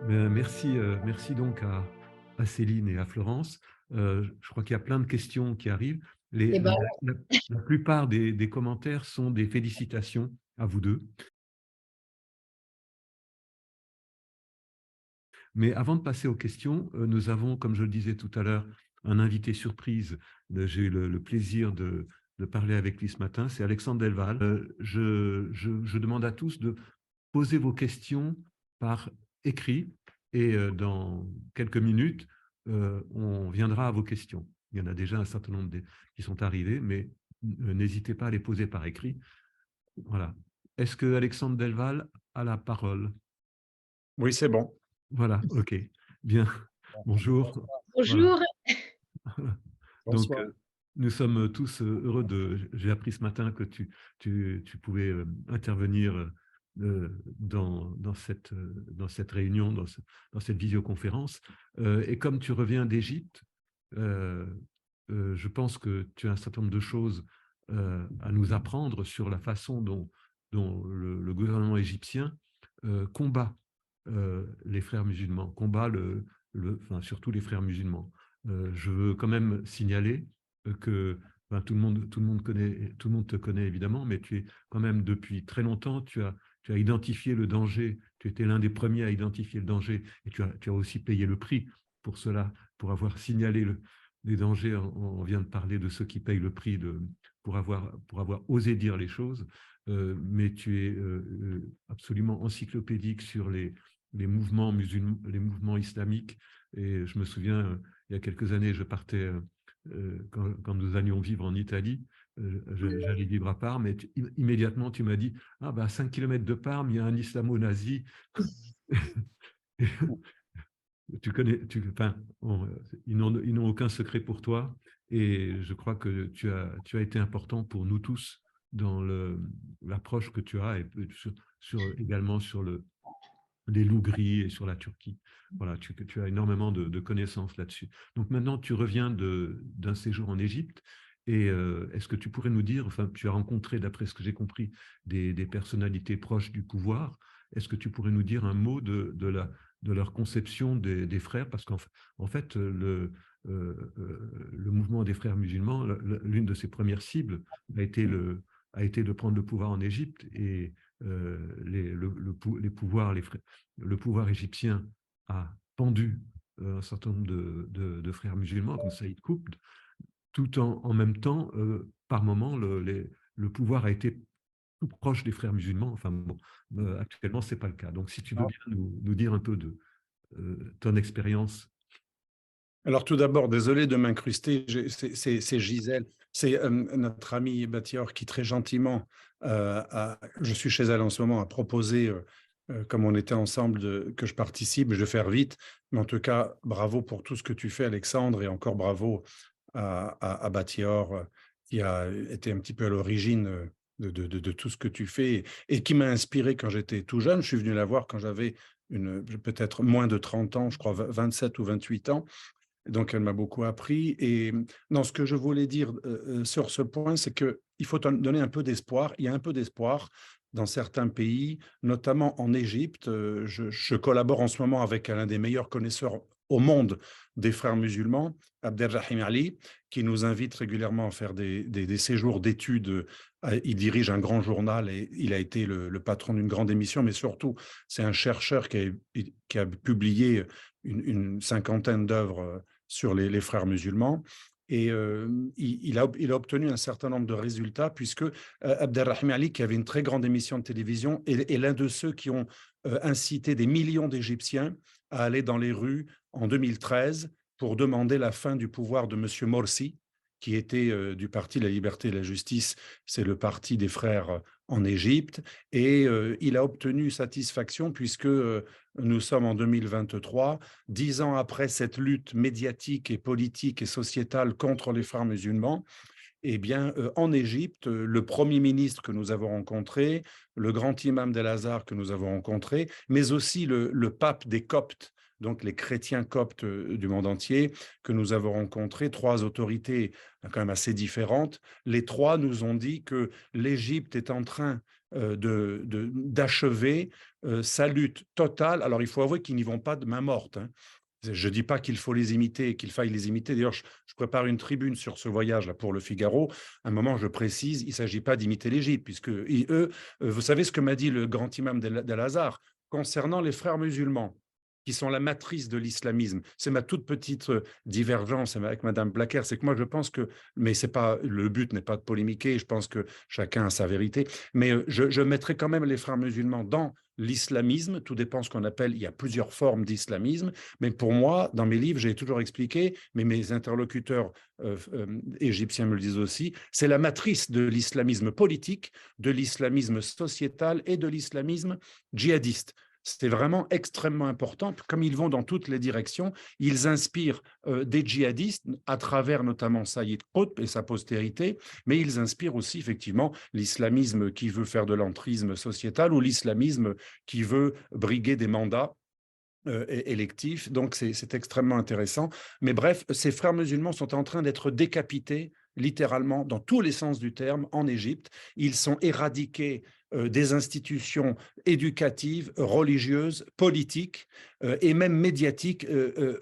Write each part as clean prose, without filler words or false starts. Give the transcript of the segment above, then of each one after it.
Merci donc à Céline et à Florence. Je crois qu'il y a plein de questions qui arrivent. Eh ben, La- la plupart des commentaires sont des félicitations à vous deux. Mais avant de passer aux questions, nous avons, comme je le disais tout à l'heure, un invité surprise. J'ai eu le plaisir de parler avec lui ce matin. C'est Alexandre Delval. Je demande à tous de poser vos questions par écrit et dans quelques minutes, on viendra à vos questions. Il y en a déjà un certain nombre qui sont arrivés, mais n'hésitez pas à les poser par écrit. Voilà. Est-ce que Alexandre Delval a la parole? Oui, c'est bon. Voilà, ok. Bien. Bonjour. Voilà. bonjour. Donc, Bonsoir. nous sommes tous heureux de. J'ai appris ce matin que tu pouvais intervenir dans cette réunion, dans cette visioconférence. Et comme tu reviens d'Égypte, euh, je pense que tu as un certain nombre de choses à nous apprendre sur la façon dont le gouvernement égyptien combat les frères musulmans, combat enfin, surtout les frères musulmans. Je veux quand même signaler que ben, tout le monde te connaît évidemment, mais tu es quand même depuis très longtemps, tu as identifié le danger, tu étais l'un des premiers à identifier le danger et tu as aussi payé le prix pour cela, pour avoir signalé les dangers. On vient de parler de ceux qui payent le prix pour avoir osé dire les choses, mais tu es absolument encyclopédique sur les mouvements musulmans, les mouvements islamiques. Et je me souviens, il y a quelques années, je partais, quand nous allions vivre en Italie, j'allais vivre à Parme, et immédiatement tu m'as dit, ah bah à 5 km de Parme, il y a un islamo-nazi. Tu connais, enfin, ils n'ont aucun secret pour toi, et je crois que tu as été important pour nous tous dans l'approche que tu as, et également sur les loups gris et sur la Turquie. Voilà, tu as énormément de connaissances là-dessus. Donc maintenant, tu reviens d'un séjour en Égypte. Et est-ce que tu pourrais nous dire, enfin, tu as rencontré, d'après ce que j'ai compris, des personnalités proches du pouvoir. Est-ce que tu pourrais nous dire un mot de leur conception des frères? Parce qu'en fait, le mouvement des frères musulmans, l'une de ses premières cibles a été de prendre le pouvoir en Égypte. Et les pouvoirs, le pouvoir égyptien a pendu un certain nombre de frères musulmans, comme Saïd Qutb, tout en même temps, par moment, le pouvoir a été tout proche des frères musulmans. Enfin bon, actuellement, ce n'est pas le cas. Donc, si tu veux bien nous dire un peu de ton expérience. Alors tout d'abord, désolé de m'incruster, c'est Gisèle, c'est notre amie Batior qui très gentiment, je suis chez elle en ce moment, a proposé, comme on était ensemble, que je participe, je vais faire vite, mais en tout cas, bravo pour tout ce que tu fais Alexandre, et encore bravo à Batior, qui a été un petit peu à l'origine de tout ce que tu fais, et qui m'a inspiré quand j'étais tout jeune. Je suis venu la voir quand j'avais peut-être moins de 30 ans, je crois 27 ou 28 ans. Donc, elle m'a beaucoup appris. Et non, ce que je voulais dire sur ce point, c'est qu'il faut donner un peu d'espoir. Il y a un peu d'espoir dans certains pays, notamment en Égypte. Je collabore en ce moment avec l'un des meilleurs connaisseurs au monde des frères musulmans, Abdelrahim Ali, qui nous invite régulièrement à faire des séjours d'études. Il dirige un grand journal et il a été le patron d'une grande émission, mais surtout, c'est un chercheur qui a publié une cinquantaine d'œuvres sur les frères musulmans. Et il a obtenu un certain nombre de résultats, puisque Abdelrahim Ali, qui avait une très grande émission de télévision, est l'un de ceux qui ont incité des millions d'Égyptiens à aller dans les rues en 2013 pour demander la fin du pouvoir de M. Morsi, qui était du parti de la liberté et de la justice, c'est le parti des frères en Égypte. Et il a obtenu satisfaction, puisque nous sommes en 2023, 10 ans après cette lutte médiatique et politique et sociétale contre les frères musulmans. Eh bien, en Égypte, le Premier ministre que nous avons rencontré, le grand imam d'El-Azhar que nous avons rencontré, mais aussi le pape des Coptes, donc les chrétiens coptes du monde entier, que nous avons rencontré, 3 autorités quand même assez différentes. Les 3 nous ont dit que l'Égypte est en train d'achever sa lutte totale. Alors, il faut avouer qu'ils n'y vont pas de main morte, hein. Je ne dis pas qu'il faut les imiter, qu'il faille les imiter. D'ailleurs, je prépare une tribune sur ce voyage-là pour le Figaro. À un moment, je précise, il ne s'agit pas d'imiter l'Égypte, puisque eux, vous savez ce que m'a dit le grand imam d'Al-Azhar concernant les frères musulmans, qui sont la matrice de l'islamisme. C'est ma toute petite divergence avec Madame Blacker, c'est que moi je pense que, mais c'est pas, le but n'est pas de polémiquer, je pense que chacun a sa vérité, mais je mettrai quand même les frères musulmans dans l'islamisme, tout dépend ce qu'on appelle, il y a plusieurs formes d'islamisme, mais pour moi, dans mes livres, j'ai toujours expliqué, mais mes interlocuteurs égyptiens me le disent aussi, c'est la matrice de l'islamisme politique, de l'islamisme sociétal et de l'islamisme djihadiste. C'est vraiment extrêmement important. Comme ils vont dans toutes les directions, ils inspirent des djihadistes à travers notamment Saïd Qutb et sa postérité, mais ils inspirent aussi effectivement l'islamisme qui veut faire de l'entrisme sociétal ou l'islamisme qui veut briguer des mandats électifs. Donc, c'est extrêmement intéressant. Mais bref, ces frères musulmans sont en train d'être décapités littéralement dans tous les sens du terme en Égypte. Ils sont éradiqués des institutions éducatives, religieuses, politiques et même médiatiques.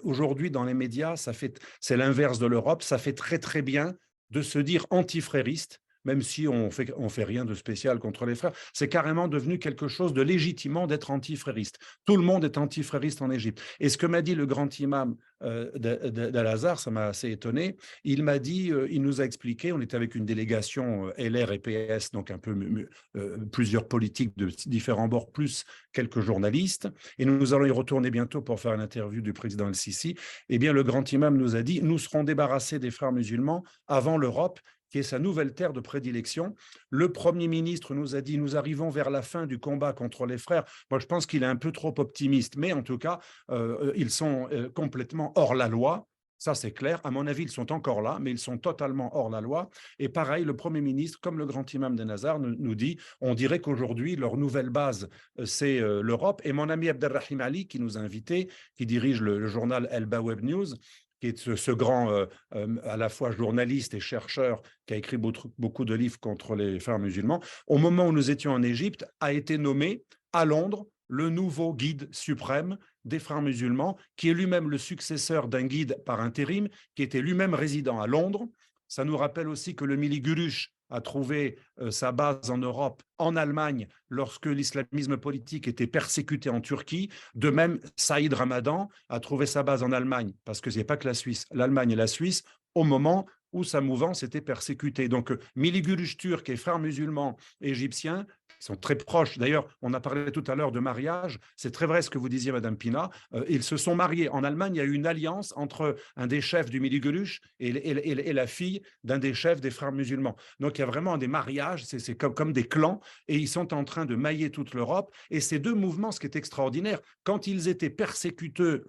Aujourd'hui, dans les médias, c'est l'inverse de l'Europe. Ça fait très, très bien de se dire antifrériste, même si on fait rien de spécial contre les frères. C'est carrément devenu quelque chose de légitimant d'être antifrériste. Tout le monde est antifrériste en Égypte. Et ce que m'a dit le grand imam d'Al-Azhar, ça m'a assez étonné. Il m'a dit, il nous a expliqué, on était avec une délégation LR et PS, donc un peu plusieurs politiques de différents bords, plus quelques journalistes, et nous allons y retourner bientôt pour faire une interview du président El-Sisi. Eh bien, le grand imam nous a dit, nous serons débarrassés des frères musulmans avant l'Europe, qui est sa nouvelle terre de prédilection. Le Premier ministre nous a dit, nous arrivons vers la fin du combat contre les frères. Moi, je pense qu'il est un peu trop optimiste, mais en tout cas, ils sont complètement hors la loi. Ça, c'est clair. À mon avis, ils sont encore là, mais ils sont totalement hors la loi. Et pareil, le Premier ministre, comme le grand imam de Nazar, nous dit, on dirait qu'aujourd'hui, leur nouvelle base, c'est l'Europe. Et mon ami Abdelrahim Ali, qui nous a invités, qui dirige le journal Elba Web News, qui est ce grand, à la fois journaliste et chercheur, qui a écrit beaucoup de livres contre les frères musulmans, au moment où nous étions en Égypte, a été nommé à Londres le nouveau guide suprême des frères musulmans, qui est lui-même le successeur d'un guide par intérim, qui était lui-même résident à Londres. Ça nous rappelle aussi que le Mili Gurush a trouvé sa base en Europe, en Allemagne, lorsque l'islamisme politique était persécuté en Turquie. De même, Saïd Ramadan a trouvé sa base en Allemagne, parce que ce n'est pas que la Suisse, l'Allemagne et la Suisse, au moment où sa mouvance était persécutée. Donc, Mili Gurush turc et frères musulmans égyptiens sont très proches. D'ailleurs, on a parlé tout à l'heure de mariage. C'est très vrai ce que vous disiez, Madame Pina. Ils se sont mariés. En Allemagne, il y a eu une alliance entre un des chefs du Mili Gurush et la fille d'un des chefs des frères musulmans. Donc, il y a vraiment des mariages. C'est comme des clans. Et ils sont en train de mailler toute l'Europe. Et ces deux mouvements, ce qui est extraordinaire, quand ils étaient persécutés,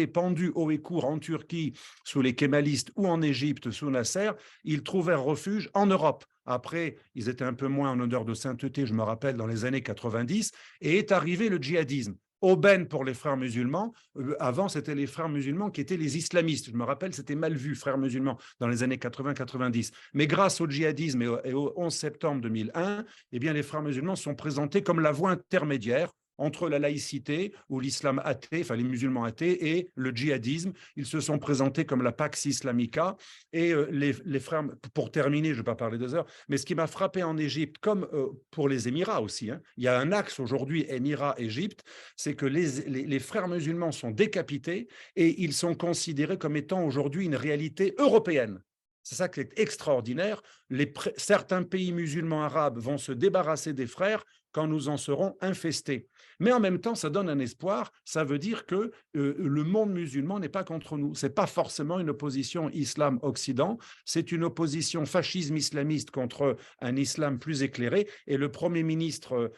pendus haut et court en Turquie sous les kémalistes ou en Égypte sous Nasser, ils trouvèrent refuge en Europe. Après, ils étaient un peu moins en odeur de sainteté, je me rappelle, dans les années 90, et est arrivé le djihadisme. Aubaine pour les frères musulmans. Avant, c'était les frères musulmans qui étaient les islamistes. Je me rappelle, c'était mal vu, frères musulmans, dans les années 80-90. Mais grâce au djihadisme et au 11 septembre 2001, eh bien, les frères musulmans sont présentés comme la voie intermédiaire entre la laïcité ou l'islam athée, enfin les musulmans athées, et le djihadisme. Ils se sont présentés comme la Pax Islamica. Et les frères, pour terminer, je ne vais pas parler 2 heures, mais ce qui m'a frappé en Égypte, comme pour les Émirats aussi, hein, il y a un axe aujourd'hui, Émirats-Égypte, c'est que les frères musulmans sont décapités et ils sont considérés comme étant aujourd'hui une réalité européenne. C'est ça qui est extraordinaire. Certains pays musulmans arabes vont se débarrasser des frères quand nous en serons infestés. Mais en même temps, ça donne un espoir. Ça veut dire que le monde musulman n'est pas contre nous. Ce n'est pas forcément une opposition islam-occident, c'est une opposition fascisme-islamiste contre un islam plus éclairé. Et le Premier ministre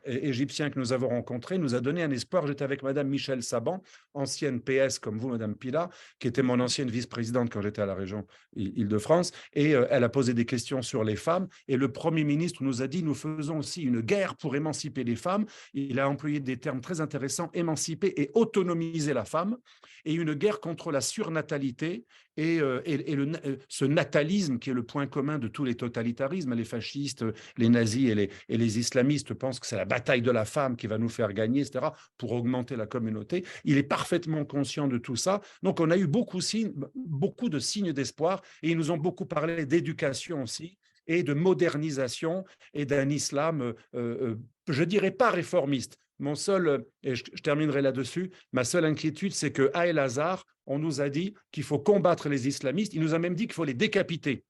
égyptien que nous avons rencontré nous a donné un espoir. J'étais avec Madame Michel Saban, ancienne PS comme vous, Madame Pila, qui était mon ancienne vice-présidente quand j'étais à la région Île-de-France, et elle a posé des questions sur les femmes. Et le Premier ministre nous a dit, nous faisons aussi une guerre pour émanciper les femmes. Il a a employé des termes très intéressants, émanciper et autonomiser la femme, et une guerre contre la surnatalité et ce natalisme qui est le point commun de tous les totalitarismes. Les fascistes, les nazis et les islamistes pensent que c'est la bataille de la femme qui va nous faire gagner, etc., pour augmenter la communauté. Il est parfaitement conscient de tout ça. Donc, on a eu beaucoup de signes d'espoir, et ils nous ont beaucoup parlé d'éducation aussi, et de modernisation, et d'un islam, je dirais pas réformiste. Mon seul, et je terminerai là-dessus, ma seule inquiétude, c'est qu'à El-Azhar, on nous a dit qu'il faut combattre les islamistes. Il nous a même dit qu'il faut les décapiter.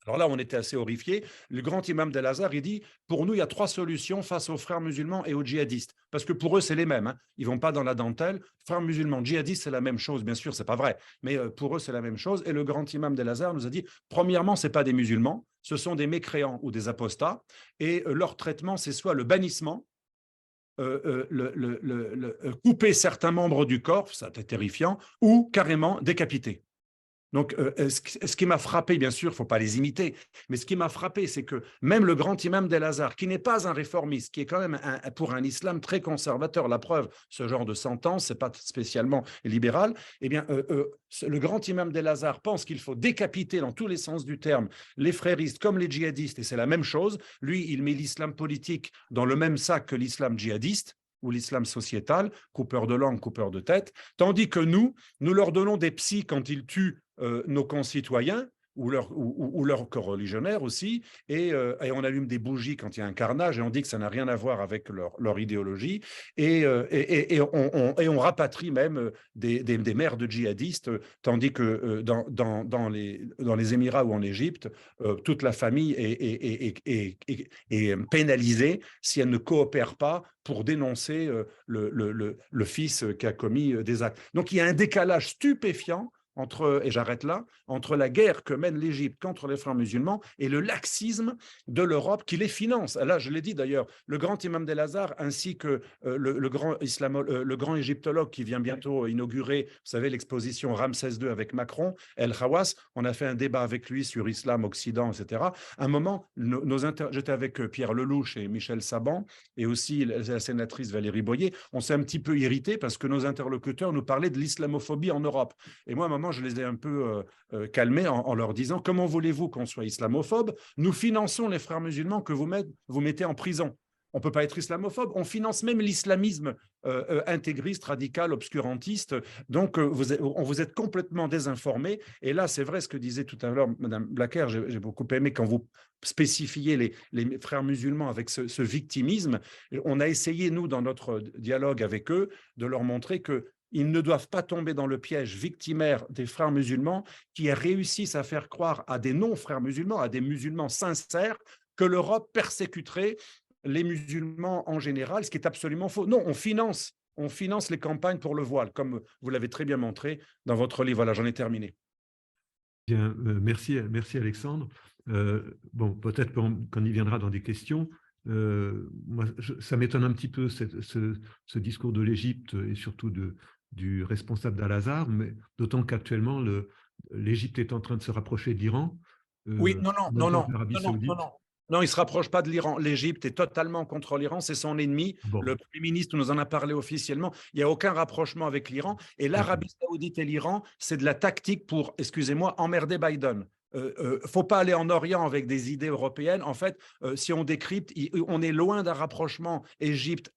Alors là, on était assez horrifiés. Le grand imam d'El-Azhar, il dit, pour nous, il y a 3 solutions face aux frères musulmans et aux djihadistes. Parce que pour eux, c'est les mêmes. Hein. Ils ne vont pas dans la dentelle. Frères musulmans, djihadistes, c'est la même chose. Bien sûr, ce n'est pas vrai. Mais pour eux, c'est la même chose. Et le grand imam d'El-Azhar nous a dit, premièrement, ce n'est pas des musulmans. Ce sont des mécréants ou des apostats. Et leur traitement, c'est soit le bannissement, couper certains membres du corps, ça c'est terrifiant, ou carrément décapiter. Donc, ce qui m'a frappé, bien sûr, il ne faut pas les imiter, mais ce qui m'a frappé, c'est que même le grand imam d'El-Azhar, qui n'est pas un réformiste, qui est quand même pour un islam très conservateur, la preuve, ce genre de sentence, ce n'est pas spécialement libéral, eh bien, le grand imam d'El-Azhar pense qu'il faut décapiter dans tous les sens du terme les fréristes comme les djihadistes, et c'est la même chose. Lui, il met l'islam politique dans le même sac que l'islam djihadiste, ou l'islam sociétal, coupeur de langue, coupeur de tête, tandis que nous leur donnons des psys quand ils tuent nos concitoyens, ou leurs coreligionnaires aussi, et on allume des bougies quand il y a un carnage, et on dit que ça n'a rien à voir avec leur idéologie, et on rapatrie même des mères de djihadistes, tandis que dans les Émirats ou en Égypte, toute la famille est pénalisée si elle ne coopère pas pour dénoncer le fils qui a commis des actes. Donc il y a un décalage stupéfiant et j'arrête là, entre la guerre que mène l'Égypte contre les frères musulmans et le laxisme de l'Europe qui les finance. Là, je l'ai dit d'ailleurs, le grand imam d'El-Azhar ainsi que le grand égyptologue qui vient bientôt inaugurer, vous savez, l'exposition Ramsès II avec Macron, El Hawass, on a fait un débat avec lui sur Islam, Occident, etc. À un moment, j'étais avec Pierre Lelouch et Michel Saban, et aussi la sénatrice Valérie Boyer, on s'est un petit peu irrité parce que nos interlocuteurs nous parlaient de l'islamophobie en Europe. Et moi, à un moment, je les ai un peu calmés en leur disant « Comment voulez-vous qu'on soit islamophobe? Nous finançons les frères musulmans que vous mettez en prison. On ne peut pas être islamophobe. On finance même l'islamisme intégriste, radical, obscurantiste. Donc, vous êtes complètement désinformés. » Et là, c'est vrai ce que disait tout à l'heure Mme Blacker, j'ai beaucoup aimé quand vous spécifiez les frères musulmans avec ce victimisme. On a essayé, nous, dans notre dialogue avec eux, de leur montrer que ils ne doivent pas tomber dans le piège victimaire des frères musulmans qui réussissent à faire croire à des non-frères musulmans, à des musulmans sincères, que l'Europe persécuterait les musulmans en général, ce qui est absolument faux. Non, on finance les campagnes pour le voile, comme vous l'avez très bien montré dans votre livre. Voilà, j'en ai terminé. Bien, merci Alexandre. Bon, peut-être qu'on y viendra dans des questions. Moi, ça m'étonne un petit peu ce discours de l'Égypte et surtout du responsable d'Al-Azhar, mais d'autant qu'actuellement, l'Égypte est en train de se rapprocher de l'Iran. Oui, non, il ne se rapproche pas de l'Iran. L'Égypte est totalement contre l'Iran, c'est son ennemi. Bon. Le Premier ministre nous en a parlé officiellement. Il n'y a aucun rapprochement avec l'Iran. Et l'Arabie saoudite et l'Iran, c'est de la tactique pour, excusez-moi, emmerder Biden. Faut pas aller en Orient avec des idées européennes. En fait, si on décrypte, on est loin d'un rapprochement Égypte,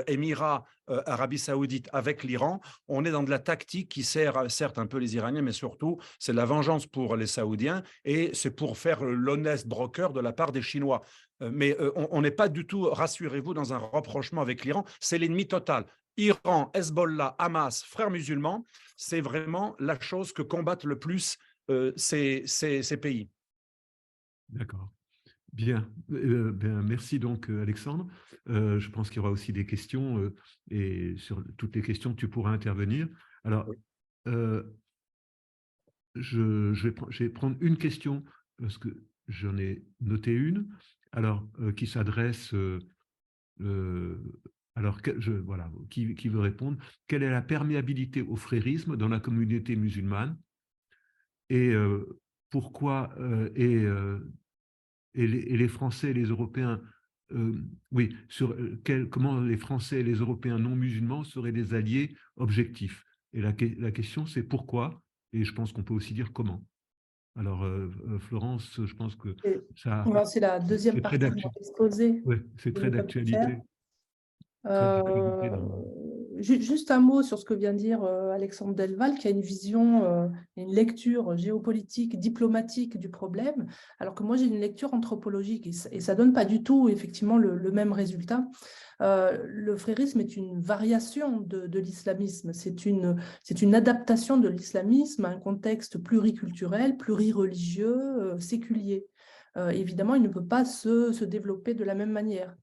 Émirats, Arabie Saoudite avec l'Iran. On est dans de la tactique qui sert certes un peu les Iraniens, mais surtout c'est de la vengeance pour les Saoudiens et c'est pour faire l'honnête broker de la part des Chinois. Mais on n'est pas du tout, rassurez-vous, dans un rapprochement avec l'Iran. C'est l'ennemi total. Iran, Hezbollah, Hamas, frères musulmans, c'est vraiment la chose que combattent le plus ces pays. D'accord. Bien. Merci donc Alexandre. Je pense qu'il y aura aussi des questions et sur toutes les questions tu pourras intervenir. Alors, je vais prendre une question parce que j'en ai noté une. Alors, qui s'adresse alors, voilà, qui veut répondre? Quelle est la perméabilité au frérisme dans la communauté musulmane? Et pourquoi et les Français et les Européens oui, sur comment les Français et les Européens non musulmans seraient des alliés objectifs. Et la question, c'est pourquoi, et je pense qu'on peut aussi dire comment. Alors, Florence, je pense que Et, ça, voilà, c'est la deuxième c'est très partie de mon d'actualité. exposé Ouais, c'est que très je peux faire. d'actualité. Très d'actualité Juste un mot sur ce que vient de dire Alexandre Delval, qui a une vision, une lecture géopolitique, diplomatique du problème, alors que moi j'ai une lecture anthropologique et ça donne pas du tout effectivement le même résultat. Le frérisme est une variation de l'islamisme, c'est une adaptation de l'islamisme à un contexte pluriculturel, plurireligieux, séculier. Évidemment, il ne peut pas se développer de la même manière.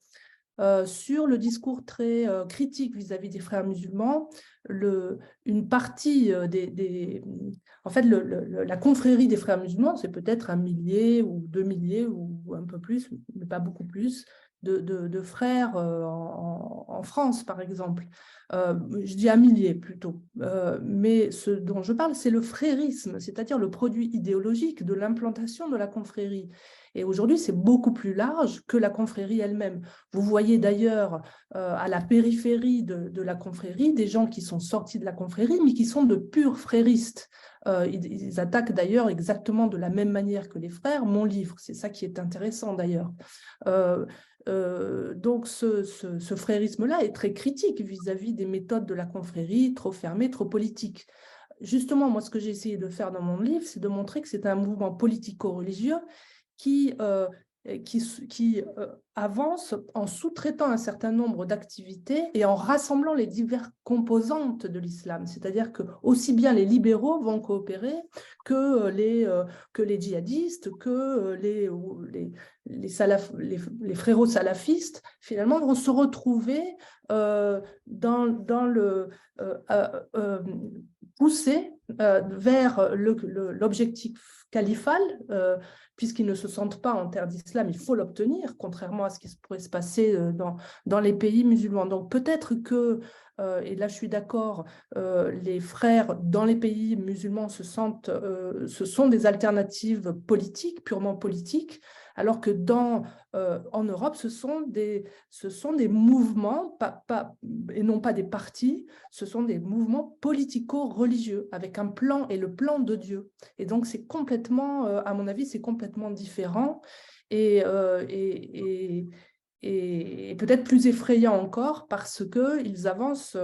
Sur le discours très critique vis-à-vis des frères musulmans, une partie en fait, la confrérie des frères musulmans, c'est peut-être 1 millier ou 2 milliers ou un peu plus, mais pas beaucoup plus, de frères en France, par exemple. Je dis 1 millier plutôt. Mais ce dont je parle, c'est le frérisme, c'est-à-dire le produit idéologique de l'implantation de la confrérie. Et aujourd'hui, c'est beaucoup plus large que la confrérie elle-même. Vous voyez d'ailleurs à la périphérie de la confrérie des gens qui sont sortis de la confrérie, mais qui sont de purs fréristes. Ils attaquent d'ailleurs exactement de la même manière que les frères mon livre. C'est ça qui est intéressant d'ailleurs. Donc ce frérisme-là est très critique vis-à-vis des méthodes de la confrérie, trop fermées, trop politiques. Justement, moi, ce que j'ai essayé de faire dans mon livre, c'est de montrer que c'est un mouvement politico-religieux qui avance en sous-traitant un certain nombre d'activités et en rassemblant les diverses composantes de l'islam. C'est-à-dire que aussi bien les libéraux vont coopérer que les djihadistes, que les frérots salafistes, finalement, vont se retrouver dans le poussé vers l'objectif califal, puisqu'ils ne se sentent pas en terre d'islam, il faut l'obtenir, contrairement à ce qui pourrait se passer dans les pays musulmans. Donc peut-être que, et là je suis d'accord, les frères dans les pays musulmans ce sont des alternatives politiques, purement politiques, alors que en Europe, ce sont des mouvements, et non pas des partis, ce sont des mouvements politico-religieux, avec un plan et le plan de Dieu. Et donc, c'est complètement, à mon avis, c'est complètement différent et peut-être plus effrayant encore parce qu'ils avancent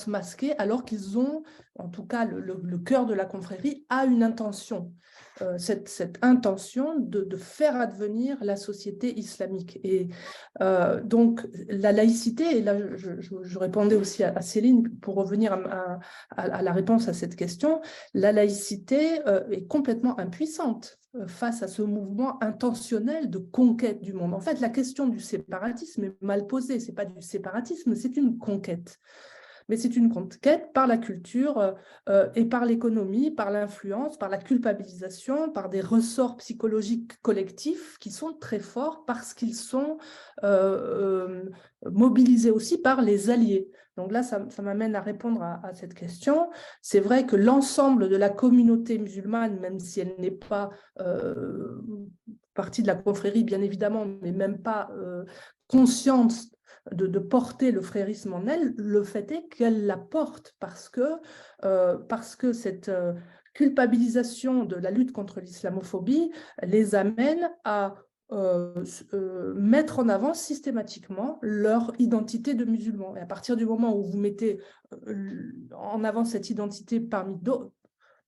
masqués alors qu'ils ont, en tout cas, le cœur de la confrérie a une intention. Cette intention de faire advenir la société islamique. Et donc, la laïcité, et là, je répondais aussi à Céline pour revenir à la réponse à cette question, la laïcité est complètement impuissante face à ce mouvement intentionnel de conquête du monde. En fait, la question du séparatisme est mal posée. Ce n'est pas du séparatisme, c'est une conquête. Mais c'est une conquête par la culture et par l'économie, par l'influence, par la culpabilisation, par des ressorts psychologiques collectifs qui sont très forts parce qu'ils sont mobilisés aussi par les alliés. Donc là, ça m'amène à répondre à cette question. C'est vrai que l'ensemble de la communauté musulmane, même si elle n'est pas partie de la confrérie, bien évidemment, mais même pas consciente de porter le frérisme en elle, le fait est qu'elle la porte parce que cette culpabilisation de la lutte contre l'islamophobie les amène à mettre en avant systématiquement leur identité de musulmans. Et à partir du moment où vous mettez en avant cette identité parmi d'autres,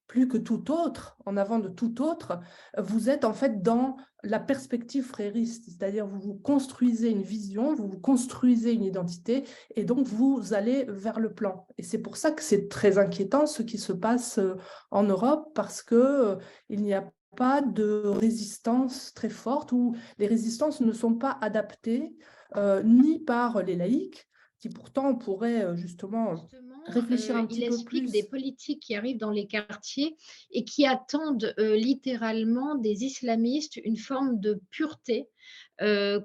plus que tout autre, en avant de tout autre, vous êtes en fait dans la perspective frériste, c'est-à-dire vous vous construisez une vision, vous vous construisez une identité, et donc vous allez vers le plan. Et c'est pour ça que c'est très inquiétant ce qui se passe en Europe, parce qu'il n'y a pas de résistance très forte, ou les résistances ne sont pas adaptées ni par les laïcs, qui pourtant pourraient justement réfléchir un petit il peu explique plus. des politiques qui arrivent dans les quartiers et qui attendent littéralement des islamistes une forme de pureté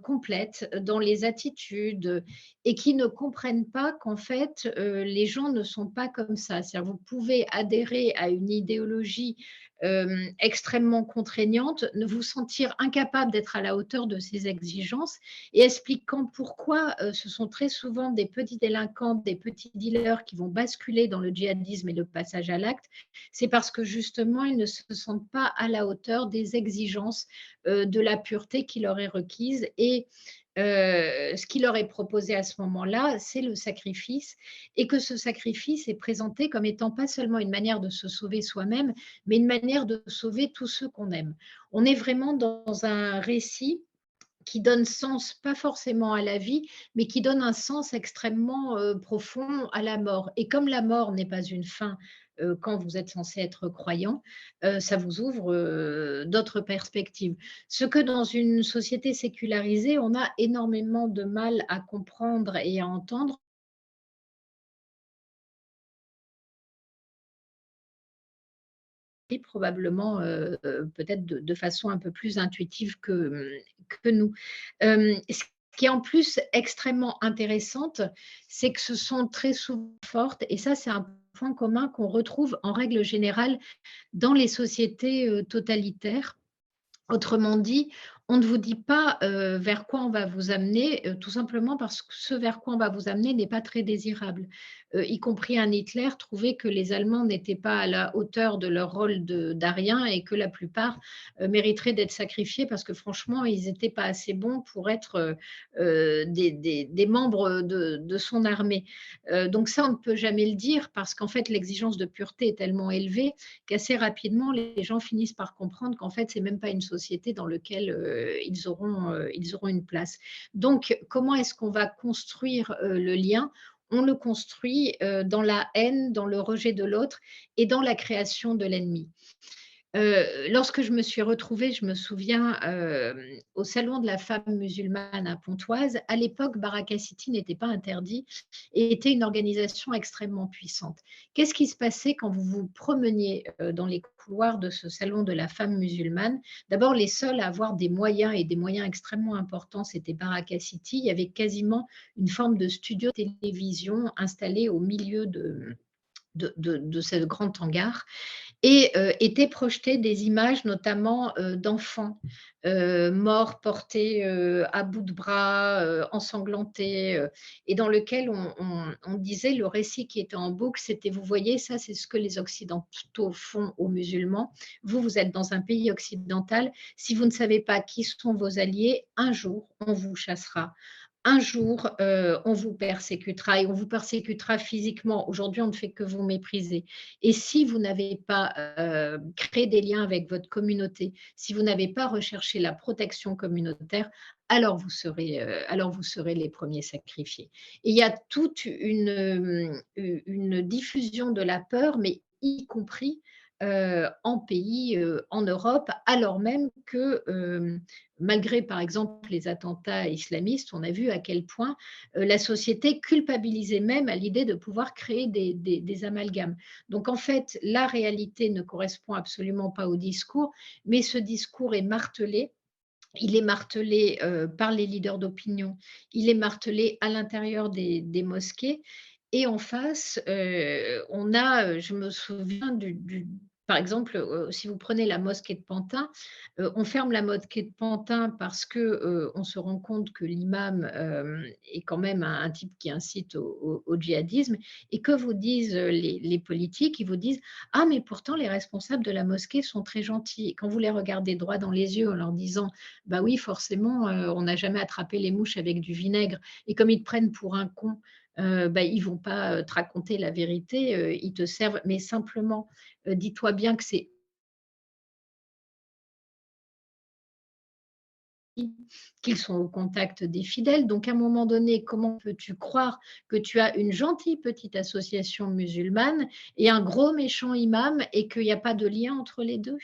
complète dans les attitudes et qui ne comprennent pas qu'en fait, les gens ne sont pas comme ça. C'est-à-dire, vous pouvez adhérer à une idéologie extrêmement contraignantes, vous sentir incapable d'être à la hauteur de ces exigences et expliquant pourquoi ce sont très souvent des petits délinquants, des petits dealers qui vont basculer dans le djihadisme et le passage à l'acte, c'est parce que justement ils ne se sentent pas à la hauteur des exigences de la pureté qui leur est requise et ce qui leur est proposé à ce moment-là, c'est le sacrifice, et que ce sacrifice est présenté comme étant pas seulement une manière de se sauver soi-même, mais une manière de sauver tous ceux qu'on aime. On est vraiment dans un récit qui donne sens, pas forcément à la vie, mais qui donne un sens extrêmement profond à la mort. Et comme la mort n'est pas une fin quand vous êtes censé être croyant, ça vous ouvre d'autres perspectives. Ce que dans une société sécularisée, on a énormément de mal à comprendre et à entendre, et probablement peut-être de façon un peu plus intuitive que nous. Ce qui est en plus extrêmement intéressante, c'est que ce sont très souvent fortes, et ça c'est un point commun qu'on retrouve en règle générale dans les sociétés totalitaires. Autrement dit, on ne vous dit pas vers quoi on va vous amener, tout simplement parce que ce vers quoi on va vous amener n'est pas très désirable. Y compris un Hitler trouvait que les Allemands n'étaient pas à la hauteur de leur rôle d'Ariens et que la plupart mériteraient d'être sacrifiés parce que franchement, ils n'étaient pas assez bons pour être des membres de son armée. Donc ça, on ne peut jamais le dire parce qu'en fait, l'exigence de pureté est tellement élevée qu'assez rapidement, les gens finissent par comprendre qu'en fait, ce n'est même pas une société dans laquelle ils auront une place. Donc, comment est-ce qu'on va construire le lien? On le construit dans la haine, dans le rejet de l'autre et dans la création de l'ennemi. Lorsque je me suis retrouvée, je me souviens, au salon de la femme musulmane à Pontoise, à l'époque, Baraka City n'était pas interdit et était une organisation extrêmement puissante. Qu'est-ce qui se passait quand vous vous promeniez dans les couloirs de ce salon de la femme musulmane? D'abord, les seuls à avoir des moyens et des moyens extrêmement importants, c'était Baraka City. Il y avait quasiment une forme de studio de télévision installé au milieu de ce grand hangar, et étaient projetées des images notamment d'enfants morts, portés à bout de bras, ensanglantés, et dans lequel on disait, le récit qui était en boucle, c'était: vous voyez, ça c'est ce que les Occidentaux font aux musulmans. Vous êtes dans un pays occidental. Si vous ne savez pas qui sont vos alliés, un jour, on vous chassera. Un jour, on vous persécutera, et on vous persécutera physiquement. Aujourd'hui, on ne fait que vous mépriser. Et si vous n'avez pas créé des liens avec votre communauté, si vous n'avez pas recherché la protection communautaire, alors vous serez les premiers sacrifiés. Et il y a toute une diffusion de la peur, mais y compris en pays, en Europe, alors même que, malgré par exemple les attentats islamistes, on a vu à quel point la société culpabilisait même à l'idée de pouvoir créer des amalgames. Donc en fait, la réalité ne correspond absolument pas au discours, mais ce discours est martelé. Il est martelé par les leaders d'opinion, il est martelé à l'intérieur des mosquées, et en face, on a, je me souviens par exemple, si vous prenez la mosquée de Pantin, on ferme la mosquée de Pantin parce que, on se rend compte que l'imam, est quand même un type qui incite au djihadisme, et que vous disent les politiques? Ils vous disent: «Ah mais pourtant les responsables de la mosquée sont très gentils», et quand vous les regardez droit dans les yeux en leur disant: «Bah oui, forcément, on n'a jamais attrapé les mouches avec du vinaigre», et comme ils te prennent pour un con, bah, ils vont pas te raconter la vérité, ils te servent, mais simplement, dis-toi bien que c'est qu'ils sont au contact des fidèles. Donc à un moment donné, comment peux-tu croire que tu as une gentille petite association musulmane et un gros méchant imam et qu'il y a pas de lien entre les deux?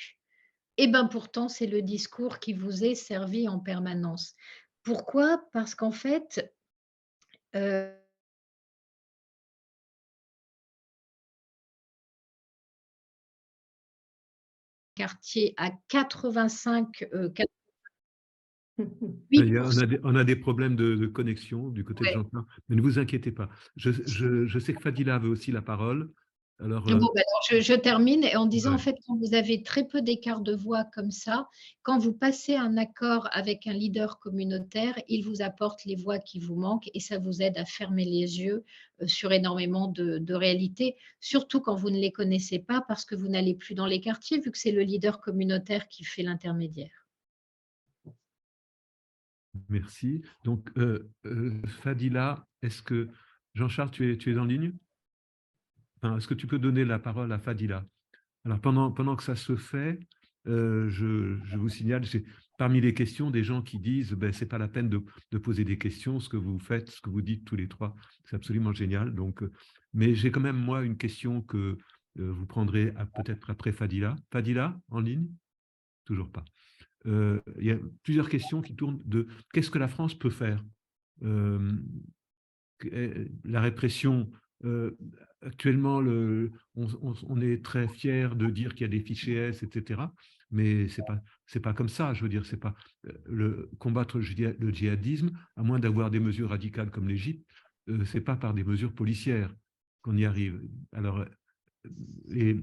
Eh bien pourtant, c'est le discours qui vous est servi en permanence. Pourquoi? Parce qu'en fait, heu quartier à 85, On a des problèmes de connexion du côté de ouais. Jean-Pierre, mais ne vous inquiétez pas. Je sais que Fadila veut aussi la parole. Alors, Bon, ben alors je termine en disant, en ouais. fait, quand vous avez très peu d'écart de voix comme ça, quand vous passez un accord avec un leader communautaire, il vous apporte les voix qui vous manquent et ça vous aide à fermer les yeux sur énormément de réalités, surtout quand vous ne les connaissez pas parce que vous n'allez plus dans les quartiers vu que c'est le leader communautaire qui fait l'intermédiaire. Merci. Donc, Fadila, est-ce que, Jean-Charles, tu es en ligne? Enfin, est-ce que tu peux donner la parole à Fadila? Alors, pendant que ça se fait, je vous signale, c'est parmi les questions des gens qui disent ben, c'est pas la peine de poser des questions, ce que vous faites, ce que vous dites tous les trois, c'est absolument génial. Donc, mais j'ai quand même, moi, une question que vous prendrez peut-être après Fadila. Fadila, en ligne? Toujours pas. Il y a plusieurs questions qui tournent de qu'est-ce que la France peut faire? Euh, la répression, actuellement, on est très fier de dire qu'il y a des fichiers S, etc. Mais c'est pas comme ça, je veux dire, c'est pas combattre le djihadisme, à moins d'avoir des mesures radicales comme l'Égypte, c'est pas par des mesures policières qu'on y arrive. Alors, et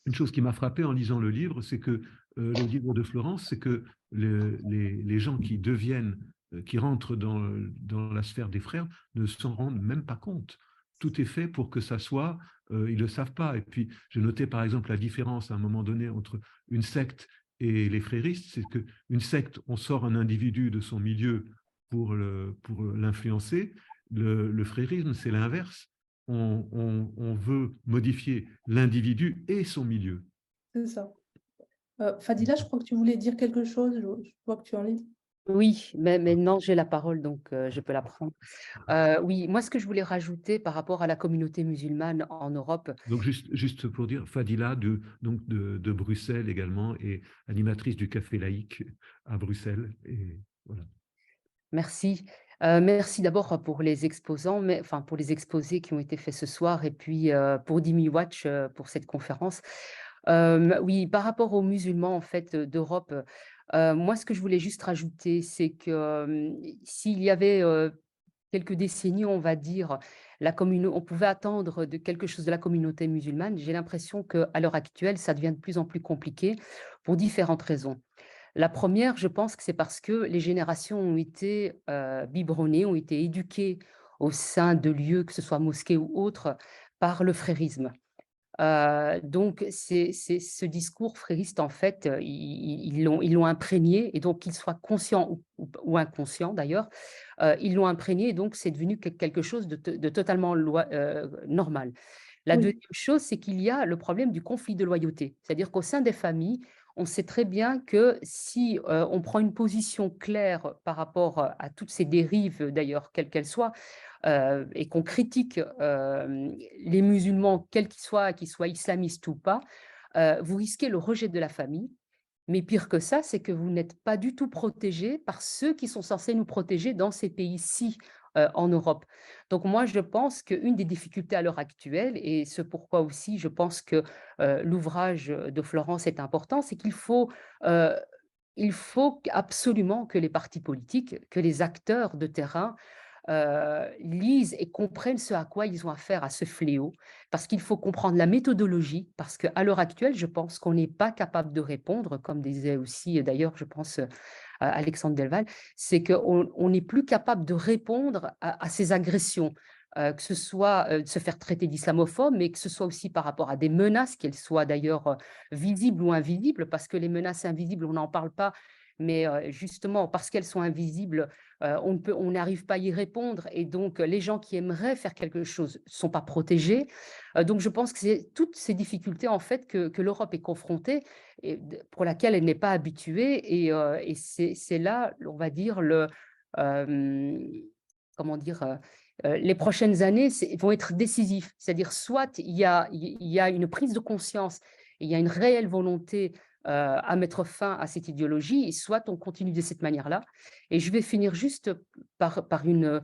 une chose qui m'a frappé en lisant le livre, c'est que le livre de Florence, c'est que les gens qui deviennent, qui rentrent dans la sphère des frères, ne s'en rendent même pas compte. Tout est fait pour que ça soit, ils ne le savent pas. Et puis, j'ai noté par exemple la différence à un moment donné entre une secte et les fréristes, c'est qu'une secte, on sort un individu de son milieu pour l'influencer. Le frérisme, c'est l'inverse. On veut modifier l'individu et son milieu. C'est ça. Fadila, je crois que tu voulais dire quelque chose. Je vois que tu es en ligne. Oui, mais maintenant j'ai la parole, donc je peux la prendre. Oui, moi ce que je voulais rajouter par rapport à la communauté musulmane en Europe, Donc, juste pour dire, Fadila de Bruxelles également, et animatrice du Café Laïque à Bruxelles. Et voilà. merci. Merci d'abord pour les exposants, enfin pour les exposés qui ont été faits ce soir, et puis pour Dimi Watch pour cette conférence. Oui, par rapport aux musulmans en fait d'Europe, moi ce que je voulais juste rajouter, c'est que s'il y avait quelques décennies, on va dire, on pouvait attendre de quelque chose de la communauté musulmane. J'ai l'impression qu'à l'heure actuelle, ça devient de plus en plus compliqué pour différentes raisons. La première, je pense que c'est parce que les générations ont été biberonnées, ont été éduquées au sein de lieux, que ce soit mosquées ou autres, par le frérisme. Donc, ce discours frériste, en fait, ils l'ont imprégné, et donc, qu'ils soient conscients ou inconscients d'ailleurs, ils l'ont imprégné, et donc c'est devenu quelque chose de totalement normal. La Oui, deuxième chose, c'est qu'il y a le problème du conflit de loyauté. C'est-à-dire qu'au sein des familles, on sait très bien que si on prend une position claire par rapport à toutes ces dérives, d'ailleurs, quelles qu'elles soient, et qu'on critique les musulmans, quels qu'ils soient islamistes ou pas, vous risquez le rejet de la famille. Mais pire que ça, c'est que vous n'êtes pas du tout protégé par ceux qui sont censés nous protéger dans ces pays-ci en Europe. Donc moi, je pense qu'une des difficultés à l'heure actuelle, et ce pourquoi aussi je pense que l'ouvrage de Florence est important, c'est il faut absolument que les partis politiques, que les acteurs de terrain lisent et comprennent ce à quoi ils ont affaire, à ce fléau, parce qu'il faut comprendre la méthodologie, parce qu'à l'heure actuelle, je pense qu'on n'est pas capable de répondre, comme disait aussi d'ailleurs, je pense, Alexandre Delval, c'est qu'on n'est plus capable de répondre à ces agressions. Que ce soit de se faire traiter d'islamophobe, mais que ce soit aussi par rapport à des menaces, qu'elles soient d'ailleurs visibles ou invisibles, parce que les menaces invisibles, on n'en parle pas, mais justement, parce qu'elles sont invisibles, on n'arrive pas à y répondre, et donc les gens qui aimeraient faire quelque chose ne sont pas protégés. Donc je pense que c'est toutes ces difficultés en fait que l'Europe est confrontée, et pour laquelle elle n'est pas habituée, et c'est là, on va dire, comment dire, les prochaines années vont être décisives. C'est-à-dire soit il y a une prise de conscience, il y a une réelle volonté à mettre fin à cette idéologie, et soit on continue de cette manière-là. Et je vais finir juste par une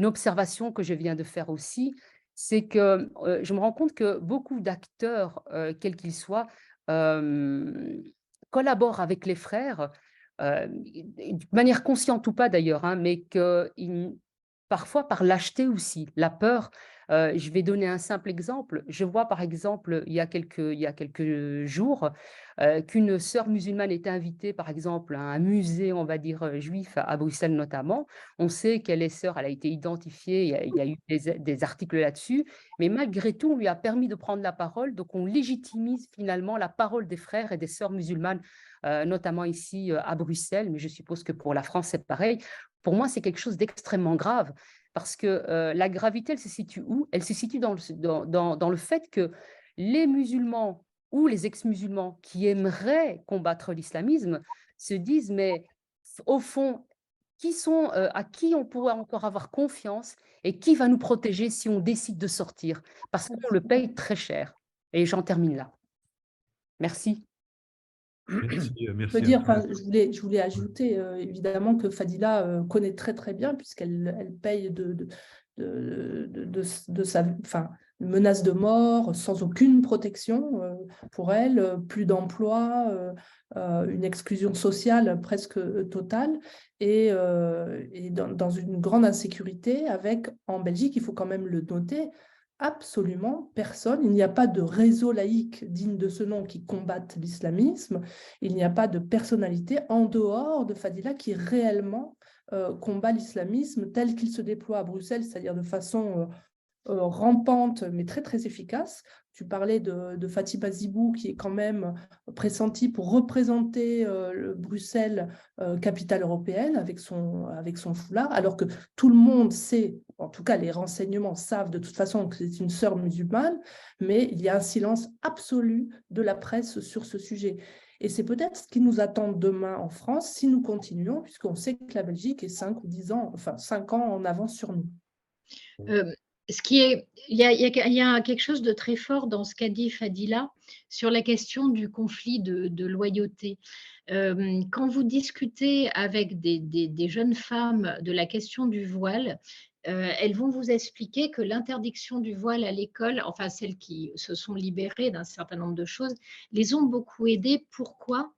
observation que je viens de faire aussi, c'est que je me rends compte que beaucoup d'acteurs, quels qu'ils soient, collaborent avec les frères, de manière consciente ou pas d'ailleurs, hein, mais qu'ils parfois par lâcheté aussi, la peur. Je vais donner un simple exemple. Je vois par exemple, il y a quelques jours, qu'une sœur musulmane était invitée par exemple à un musée, on va dire, juif à Bruxelles notamment. On sait qu'elle est sœur, elle a été identifiée, il y a eu des articles là-dessus, mais malgré tout, on lui a permis de prendre la parole, donc on légitimise finalement la parole des frères et des sœurs musulmanes, notamment ici, à Bruxelles, mais je suppose que pour la France, c'est pareil. Pour moi, c'est quelque chose d'extrêmement grave parce que la gravité, elle se situe où? Elle se situe dans le fait que les musulmans ou les ex-musulmans qui aimeraient combattre l'islamisme se disent, mais au fond, à qui on pourrait encore avoir confiance et qui va nous protéger si on décide de sortir? Parce qu'on le paye très cher. Et j'en termine là. Merci. Merci, Je merci veux à dire, toi. je voulais ajouter évidemment que Fadila connaît très très bien, puisqu'elle paye de sa, enfin, une menace de mort sans aucune protection pour elle, plus d'emploi, une exclusion sociale presque totale, et dans une grande insécurité avec, en Belgique, il faut quand même le noter, absolument personne. Il n'y a pas de réseau laïque digne de ce nom qui combatte l'islamisme. Il n'y a pas de personnalité en dehors de Fadila qui réellement combat l'islamisme tel qu'il se déploie à Bruxelles, c'est-à-dire de façon rampante, mais très, très efficace. Tu parlais de Fatima Zibou, qui est quand même pressentie pour représenter Bruxelles, capitale européenne, avec son foulard, alors que tout le monde sait, en tout cas les renseignements savent de toute façon que c'est une sœur musulmane, mais il y a un silence absolu de la presse sur ce sujet. Et c'est peut-être ce qui nous attend demain en France si nous continuons, puisqu'on sait que la Belgique est 5 ou 10 ans, enfin 5 ans en avance sur nous. Il y a quelque chose de très fort dans ce qu'a dit Fadila sur la question du conflit de loyauté. Quand vous discutez avec des jeunes femmes de la question du voile, elles vont vous expliquer que l'interdiction du voile à l'école, enfin celles qui se sont libérées d'un certain nombre de choses, les ont beaucoup aidées. Pourquoi ?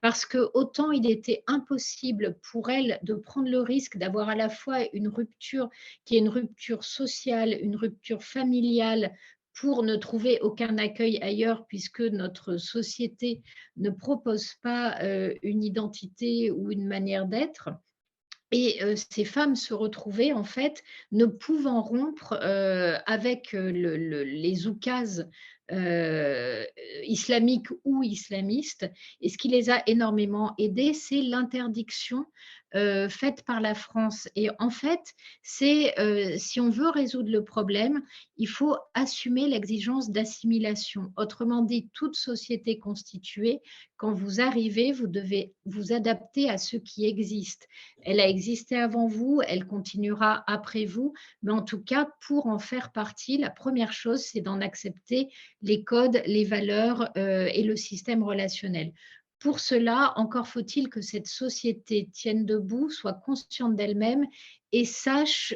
Parce que autant il était impossible pour elles de prendre le risque d'avoir à la fois une rupture qui est une rupture sociale, une rupture familiale, pour ne trouver aucun accueil ailleurs, puisque notre société ne propose pas une identité ou une manière d'être. Et ces femmes se retrouvaient en fait ne pouvant rompre avec les oukases islamiques ou islamistes. Et ce qui les a énormément aidées, c'est l'interdiction faite par la France. Et en fait, c'est si on veut résoudre le problème, il faut assumer l'exigence d'assimilation. Autrement dit, toute société constituée, quand vous arrivez, vous devez vous adapter à ce qui existe. Elle a existé avant vous, elle continuera après vous, mais en tout cas, pour en faire partie, la première chose, c'est d'en accepter les codes, les valeurs et le système relationnel. Pour cela, encore faut-il que cette société tienne debout, soit consciente d'elle-même et sache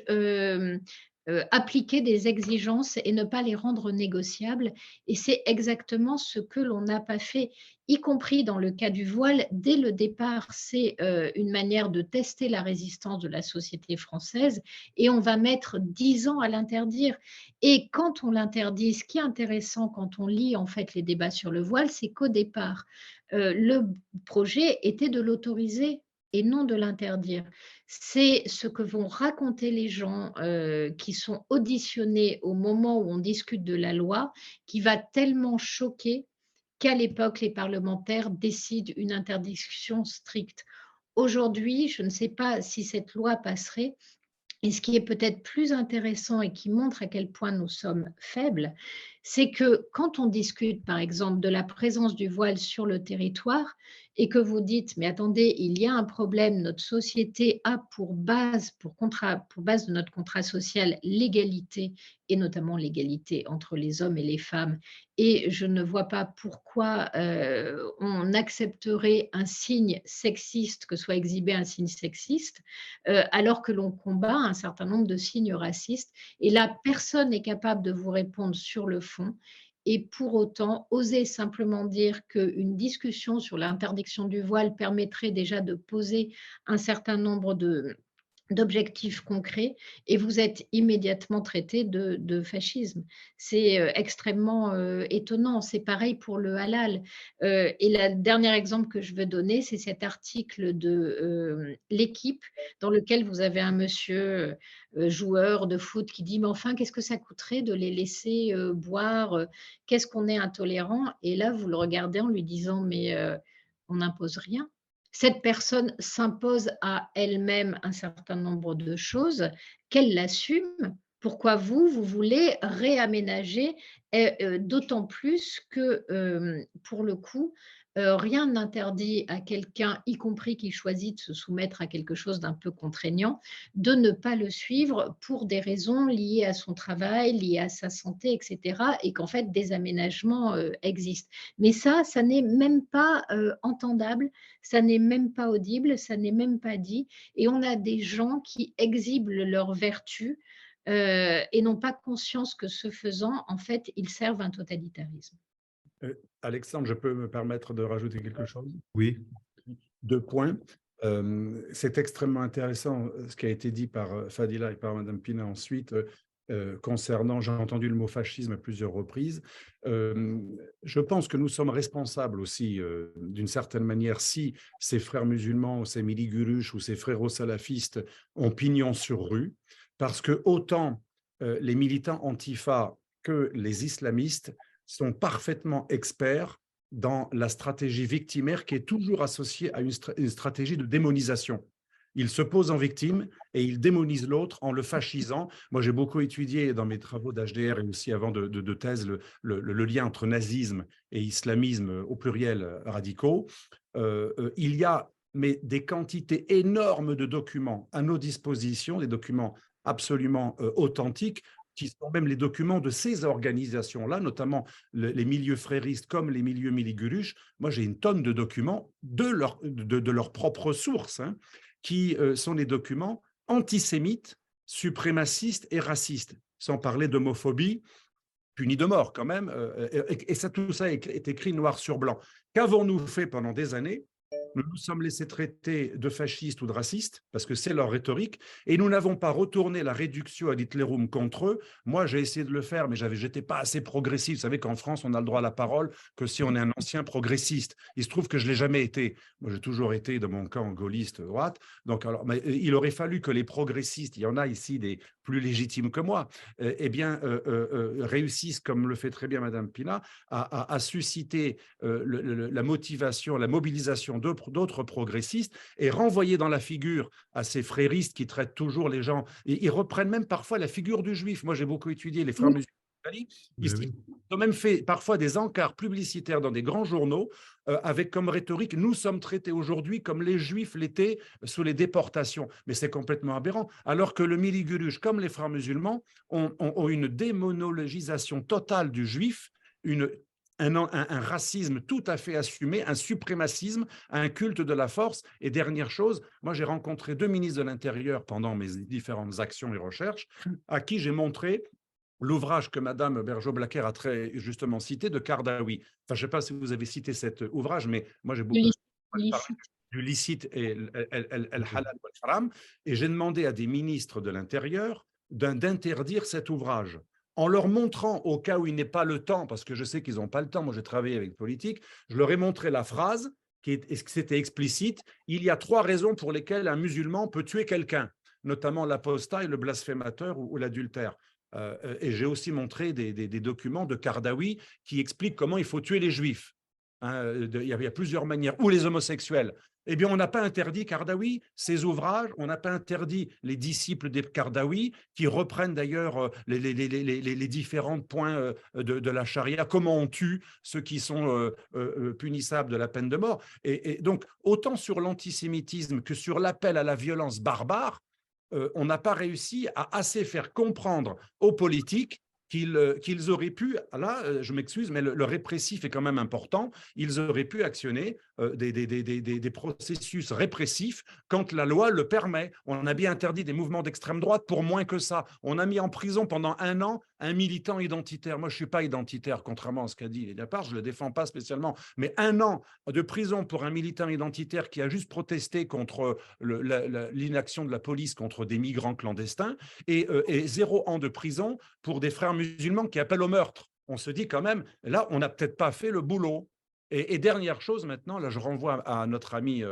appliquer des exigences et ne pas les rendre négociables. Et c'est exactement ce que l'on n'a pas fait, y compris dans le cas du voile. Dès le départ, c'est une manière de tester la résistance de la société française et on va mettre 10 ans à l'interdire. Et quand on l'interdit, ce qui est intéressant quand on lit en fait les débats sur le voile, c'est qu'au départ, le projet était de l'autoriser et non de l'interdire. C'est ce que vont raconter les gens qui sont auditionnés au moment où on discute de la loi, qui va tellement choquer qu'à l'époque, les parlementaires décident une interdiction stricte. Aujourd'hui, je ne sais pas si cette loi passerait. Et ce qui est peut-être plus intéressant et qui montre à quel point nous sommes faibles, c'est que quand on discute, par exemple, de la présence du voile sur le territoire et que vous dites, mais attendez, il y a un problème, notre société a pour base de notre contrat social l'égalité, et notamment l'égalité entre les hommes et les femmes, et je ne vois pas pourquoi on accepterait un signe sexiste, que soit exhibé un signe sexiste, alors que l'on combat un certain nombre de signes racistes. Et là, personne n'est capable de vous répondre sur le fond. Et pour autant, oser simplement dire qu'une discussion sur l'interdiction du voile permettrait déjà de poser un certain nombre d'objectifs concrets et vous êtes immédiatement traité de fascisme. C'est extrêmement étonnant. C'est pareil pour le halal. Et le dernier exemple que je veux donner, c'est cet article de L'Équipe, dans lequel vous avez un monsieur joueur de foot qui dit « Mais enfin, qu'est-ce que ça coûterait de les laisser boire Qu'est-ce qu'on est intolérant ?» Et là, vous le regardez en lui disant « Mais on n'impose rien. » Cette personne s'impose à elle-même un certain nombre de choses, qu'elle l'assume. Pourquoi vous voulez réaménager et d'autant plus que, pour le coup, rien n'interdit à quelqu'un, y compris qui choisit de se soumettre à quelque chose d'un peu contraignant, de ne pas le suivre pour des raisons liées à son travail, liées à sa santé, et cetera, et qu'en fait des aménagements, existent. Mais ça n'est même pas, entendable, ça n'est même pas audible, ça n'est même pas dit, et on a des gens qui exhibent leur vertu, et n'ont pas conscience que ce faisant, en fait, ils servent un totalitarisme. Alexandre, je peux me permettre de rajouter quelque chose? Oui. 2 points. C'est extrêmement intéressant ce qui a été dit par Fadila et par Madame Pina ensuite concernant, j'ai entendu le mot fascisme à plusieurs reprises. Je pense que nous sommes responsables aussi d'une certaine manière si ces frères musulmans ou ces miliguruches ou ces frérosalafistes ont pignon sur rue, parce que autant les militants antifa que les islamistes sont parfaitement experts dans la stratégie victimaire qui est toujours associée à une stratégie de démonisation. Ils se posent en victime et ils démonisent l'autre en le fascisant. Moi, j'ai beaucoup étudié dans mes travaux d'HDR et aussi avant de thèse le lien entre nazisme et islamisme au pluriel radicaux. Il y a des quantités énormes de documents à nos dispositions, des documents absolument authentiques, qui sont même les documents de ces organisations-là, notamment les milieux fréristes comme les milieux miliguruches. Moi, j'ai une tonne de documents de leur propre source, hein, qui sont des documents antisémites, suprémacistes et racistes, sans parler d'homophobie, punis de mort quand même. Et ça, tout ça est écrit noir sur blanc. Qu'avons-nous fait pendant des années ? Nous nous sommes laissés traiter de fascistes ou de racistes, parce que c'est leur rhétorique, et nous n'avons pas retourné la réductio ad Hitlerum contre eux. Moi, j'ai essayé de le faire, mais j'étais pas assez progressiste. Vous savez qu'en France, on a le droit à la parole que si on est un ancien progressiste. Il se trouve que je ne l'ai jamais été. Moi, j'ai toujours été de mon camp gaulliste droite. Donc, alors, mais il aurait fallu que les progressistes, il y en a ici des plus légitimes que moi, réussissent, comme le fait très bien Madame Pina, à susciter la motivation, la mobilisation d'autres progressistes et renvoyer dans la figure à ces fréristes qui traitent toujours les gens. Et ils reprennent même parfois la figure du juif. Moi, j'ai beaucoup étudié les frères musulmans. Ils ont même fait parfois des encarts publicitaires dans des grands journaux avec comme rhétorique « Nous sommes traités aujourd'hui comme les Juifs l'étaient sous les déportations ». Mais c'est complètement aberrant. Alors que le miliguruche, comme les frères musulmans, ont une démonologisation totale du juif, un racisme tout à fait assumé, un suprémacisme, un culte de la force. Et dernière chose, moi j'ai rencontré 2 ministres de l'Intérieur pendant mes différentes actions et recherches, à qui j'ai montré l'ouvrage que Madame Bergeau-Blacker a très justement cité de Kardawi. Enfin, je ne sais pas si vous avez cité cet ouvrage, mais moi j'ai beaucoup parlé du licite et el halal wal haram, et j'ai demandé à des ministres de l'Intérieur d'interdire cet ouvrage, en leur montrant, au cas où il n'est pas le temps, parce que je sais qu'ils n'ont pas le temps, moi j'ai travaillé avec politique, je leur ai montré la phrase, c'était explicite, il y a 3 raisons pour lesquelles un musulman peut tuer quelqu'un, notamment l'apostat et le blasphémateur ou l'adultère. Et j'ai aussi montré des documents de Kardawi qui expliquent comment il faut tuer les juifs. Hein, il y a plusieurs manières, ou les homosexuels. Eh bien, on n'a pas interdit Kardawi, ses ouvrages, on n'a pas interdit les disciples des Kardawi, qui reprennent d'ailleurs les différents points de la charia, comment on tue ceux qui sont punissables de la peine de mort. Et donc, autant sur l'antisémitisme que sur l'appel à la violence barbare, on n'a pas réussi à assez faire comprendre aux politiques qu'ils auraient pu, là, je m'excuse, mais le répressif est quand même important, ils auraient pu actionner des processus répressifs quand la loi le permet. On a bien interdit des mouvements d'extrême droite pour moins que ça. On a mis en prison pendant 1 an un militant identitaire. Moi, je ne suis pas identitaire, contrairement à ce qu'a dit Mediapart, je ne le défends pas spécialement, mais 1 an de prison pour un militant identitaire qui a juste protesté contre l'inaction de la police contre des migrants clandestins et 0 an de prison pour des frères musulmans qui appellent au meurtre. On se dit quand même, là, on n'a peut-être pas fait le boulot. Et dernière chose maintenant, là, je renvoie à notre amie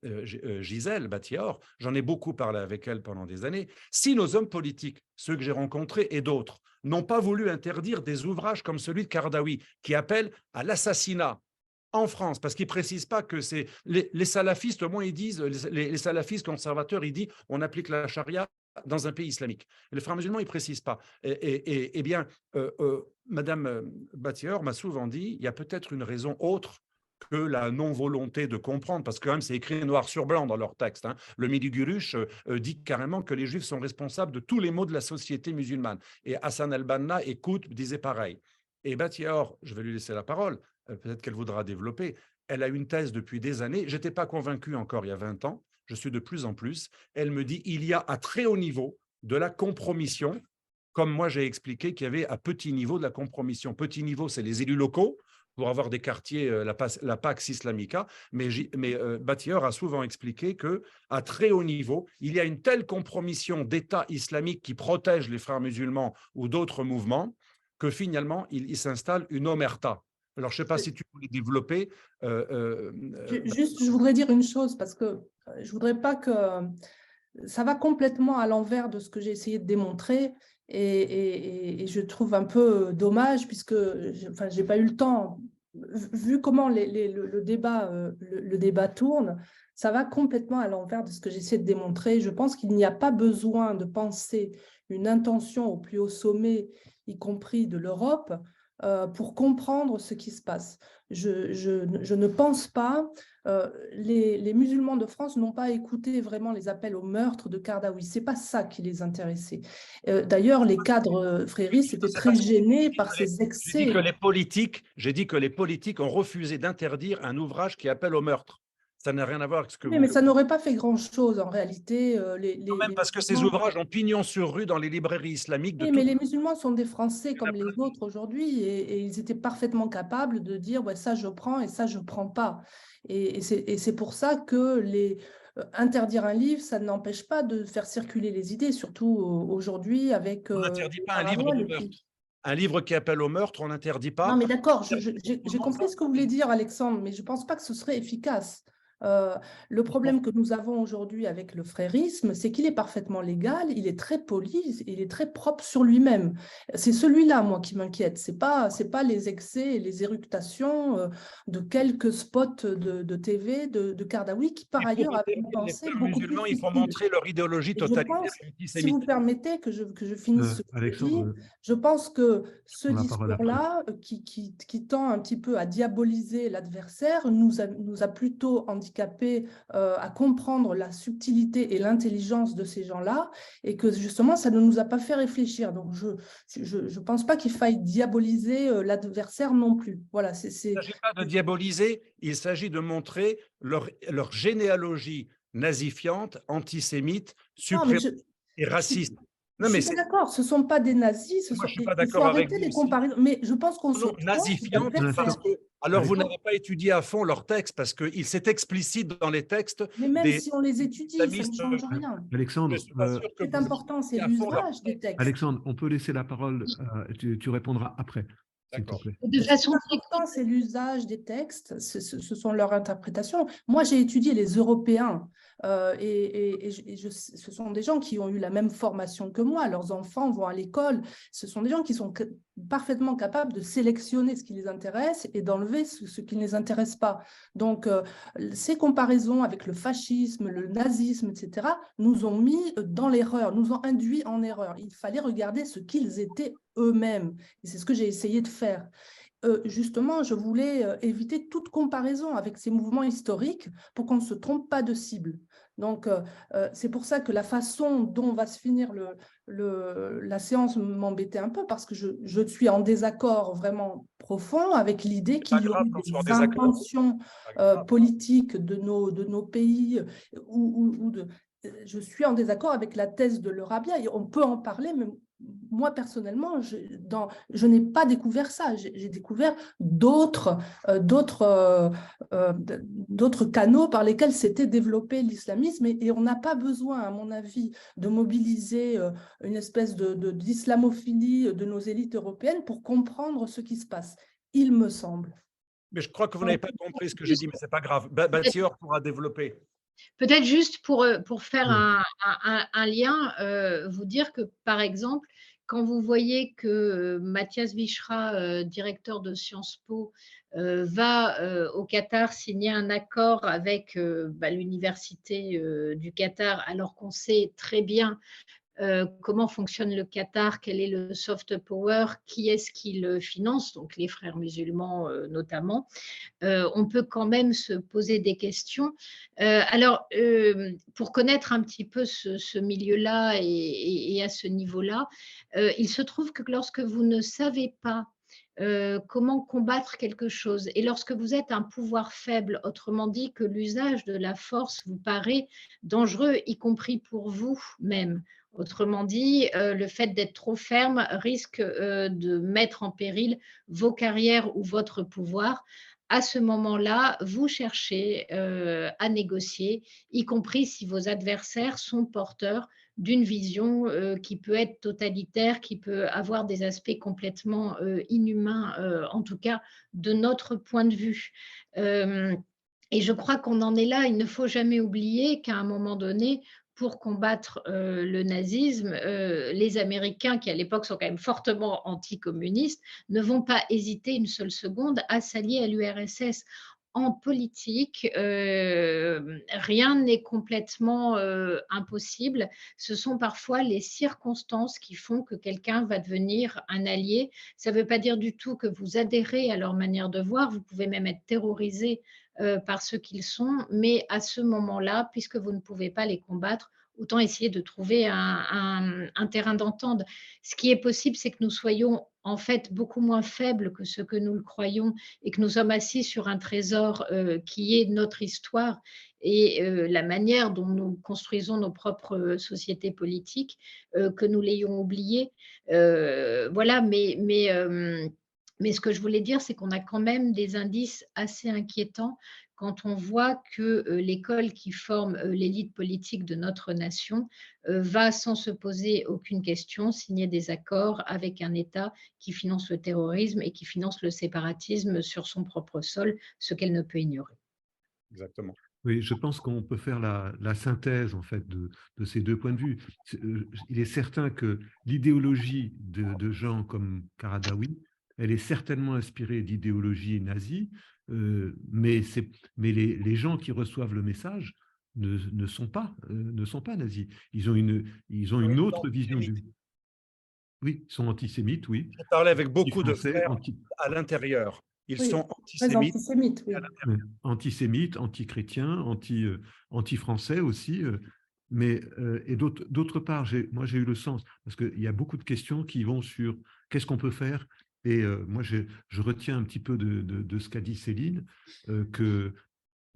Gisèle Batior, j'en ai beaucoup parlé avec elle pendant des années. Si nos hommes politiques, ceux que j'ai rencontrés et d'autres, n'ont pas voulu interdire des ouvrages comme celui de Kardawi, qui appelle à l'assassinat en France, parce qu'ils ne précisent pas que c'est… Les salafistes, au moins, ils disent, les salafistes conservateurs, ils disent on applique la charia dans un pays islamique. Les frères musulmans, ils ne précisent pas. Eh bien, Madame Batior m'a souvent dit, il y a peut-être une raison autre que la non-volonté de comprendre, parce que quand même, c'est écrit noir sur blanc dans leur texte. Hein. Le Midi Gurush dit carrément que les Juifs sont responsables de tous les maux de la société musulmane. Et Hassan al-Banna, écoute, disait pareil. Et Batior, je vais lui laisser la parole, peut-être qu'elle voudra développer, elle a une thèse depuis des années, je n'étais pas convaincu encore il y a 20 ans, je suis de plus en plus, elle me dit il y a à très haut niveau de la compromission, comme moi j'ai expliqué qu'il y avait à petit niveau de la compromission. Petit niveau, c'est les élus locaux, pour avoir des quartiers, la Pax Islamica, mais Batior a souvent expliqué qu'à très haut niveau, il y a une telle compromission d'État islamique qui protège les frères musulmans ou d'autres mouvements que finalement, il s'installe une omerta. Alors, je ne sais pas si tu voulais développer. Juste, je voudrais dire une chose, parce que je ne voudrais pas que… Ça va complètement à l'envers de ce que j'ai essayé de démontrer, et je trouve un peu dommage, puisque je n'ai pas eu le temps. Vu comment le débat tourne, ça va complètement à l'envers de ce que j'essaie de démontrer. Je pense qu'il n'y a pas besoin de penser une intention au plus haut sommet, y compris de l'Europe, pour comprendre ce qui se passe. Je ne pense pas, les musulmans de France n'ont pas écouté vraiment les appels au meurtre de Kardawi. Ce n'est pas ça qui les intéressait. D'ailleurs, les cadres fréristes étaient très gênés par ces excès. J'ai dit que les politiques ont refusé d'interdire un ouvrage qui appelle au meurtre. Ça n'a rien à voir avec ce que mais ça n'aurait pas fait grand-chose en réalité. Parce que ces ouvrages ont pignon sur rue dans les librairies islamiques. Mais les musulmans sont des Français comme les autres aujourd'hui, et ils étaient parfaitement capables de dire ouais, ça je prends et ça je ne prends pas. Et c'est pour ça que interdire un livre, ça n'empêche pas de faire circuler les idées, surtout aujourd'hui avec… On n'interdit pas un livre de meurtre. Un livre qui appelle au meurtre, on n'interdit pas. Non, mais d'accord, j'ai compris ce que vous voulez dire, Alexandre, mais je ne pense pas que ce serait efficace. Le problème que nous avons aujourd'hui avec le frérisme, c'est qu'il est parfaitement légal, il est très poli, il est très propre sur lui-même. C'est celui-là, moi, qui m'inquiète. C'est pas les excès et les éructations de quelques spots de TV de Kardawi qui, par ailleurs, avaient une pensée beaucoup plus… Il faut montrer leur idéologie totalitaire. Si vous permettez que je finisse ce que je dis, je pense que ce discours-là, qui tend un petit peu à diaboliser l'adversaire, nous a plutôt handicapé à comprendre la subtilité et l'intelligence de ces gens-là, et que justement ça ne nous a pas fait réfléchir. Donc je pense pas qu'il faille diaboliser l'adversaire non plus. Voilà, il ne s'agit pas de diaboliser, il s'agit de montrer leur généalogie nazifiante, antisémite, suprémaciste et raciste. Non, je suis d'accord, ce ne sont pas des nazis, Moi, je suis pas d'accord avec vous. Les comparaisons, mais je pense qu'on se… Nazifiante, alors vous n'avez pas étudié à fond leurs textes, parce qu'il c'est explicite dans les textes. Mais même si on les étudie, ça ne change rien. Alexandre, c'est important, c'est l'usage des textes. Alexandre, on peut laisser la parole, tu répondras après. De façon important, c'est l'usage des textes, ce sont leurs interprétations. Moi, j'ai étudié les Européens, ce sont des gens qui ont eu la même formation que moi, leurs enfants vont à l'école, ce sont des gens qui sont parfaitement capables de sélectionner ce qui les intéresse et d'enlever ce qui ne les intéresse pas. Donc, ces comparaisons avec le fascisme, le nazisme, etc., nous ont mis dans l'erreur, nous ont induit en erreur. Il fallait regarder ce qu'ils étaient eux-mêmes. Et c'est ce que j'ai essayé de faire. justement, je voulais éviter toute comparaison avec ces mouvements historiques pour qu'on ne se trompe pas de cible. Donc, c'est pour ça que la façon dont va se finir la séance m'embêtait un peu, parce que je suis en désaccord vraiment profond avec l'idée qu'il y aurait des intentions politiques de nos pays je suis en désaccord avec la thèse de l'Eurabia. On peut en parler, mais moi, personnellement, je n'ai pas découvert ça. J'ai découvert d'autres canaux par lesquels s'était développé l'islamisme. Et on n'a pas besoin, à mon avis, de mobiliser une espèce d'islamophilie de nos élites européennes pour comprendre ce qui se passe, il me semble. Mais je crois que vous n'avez pas compris ce que j'ai dit, mais ce n'est pas grave. Bathior pourra développer. Peut-être juste pour faire un lien, vous dire que, par exemple, quand vous voyez que Mathias Vichra, directeur de Sciences Po, va au Qatar signer un accord avec l'université du Qatar, alors qu'on sait très bien comment fonctionne le Qatar, quel est le soft power, qui est-ce qui le finance, donc les frères musulmans notamment, on peut quand même se poser des questions. Alors, pour connaître un petit peu ce milieu-là et à ce niveau-là, il se trouve que lorsque vous ne savez pas comment combattre quelque chose, et lorsque vous êtes un pouvoir faible, autrement dit que l'usage de la force vous paraît dangereux, y compris pour vous-même. Autrement dit, le fait d'être trop ferme risque de mettre en péril vos carrières ou votre pouvoir. À ce moment-là, vous cherchez à négocier, y compris si vos adversaires sont porteurs d'une vision qui peut être totalitaire, qui peut avoir des aspects complètement inhumains, en tout cas de notre point de vue. Et je crois qu'on en est là. Il ne faut jamais oublier qu'à un moment donné, pour combattre le nazisme, les Américains, qui à l'époque sont quand même fortement anticommunistes, ne vont pas hésiter une seule seconde à s'allier à l'URSS. En politique, rien n'est complètement impossible. Ce sont parfois les circonstances qui font que quelqu'un va devenir un allié. Ça ne veut pas dire du tout que vous adhérez à leur manière de voir. Vous pouvez même être terrorisé par ce qu'ils sont, mais à ce moment-là, puisque vous ne pouvez pas les combattre, autant essayer de trouver un terrain d'entente. Ce qui est possible, c'est que nous soyons en fait beaucoup moins faibles que ce que nous le croyons et que nous sommes assis sur un trésor qui est notre histoire et la manière dont nous construisons nos propres sociétés politiques, que nous l'ayons oublié. Voilà, mais ce que je voulais dire, c'est qu'on a quand même des indices assez inquiétants quand on voit que l'école qui forme l'élite politique de notre nation va, sans se poser aucune question, signer des accords avec un État qui finance le terrorisme et qui finance le séparatisme sur son propre sol, ce qu'elle ne peut ignorer. Exactement. Oui, je pense qu'on peut faire la synthèse en fait de ces deux points de vue. Il est certain que l'idéologie de gens comme Qaradawi, elle est certainement inspirée d'idéologie nazie, mais les gens qui reçoivent le message ne sont pas nazis. Ils ont une autre vision du... Oui, ils sont antisémites, oui. J'ai parlé avec beaucoup de frères anti... à l'intérieur. Ils oui, sont antisémites. Oui. Antisémites, anti-chrétiens, anti-français aussi. Mais, et d'autre part, moi j'ai eu le sens, parce qu'il y a beaucoup de questions qui vont sur qu'est-ce qu'on peut faire. Et moi, je retiens un petit peu de ce qu'a dit Céline, qu'il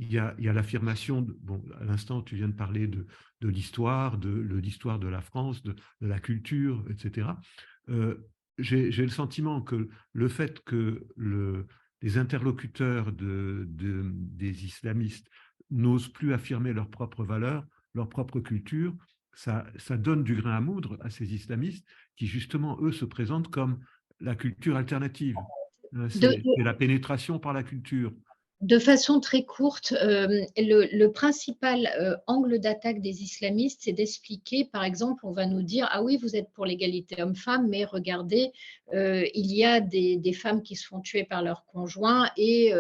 y a l'affirmation, bon, à l'instant, tu viens de parler de l'histoire, de l'histoire de la France, de la culture, etc. J'ai le sentiment que le fait que les interlocuteurs des islamistes n'osent plus affirmer leurs propres valeurs, leur propre culture, ça donne du grain à moudre à ces islamistes qui, justement, eux, se présentent comme la culture alternative. C'est la pénétration par la culture. De façon très courte, le principal angle d'attaque des islamistes, c'est d'expliquer, par exemple, on va nous dire, ah oui, vous êtes pour l'égalité homme-femme, mais regardez, il y a des femmes qui se font tuer par leurs conjoints et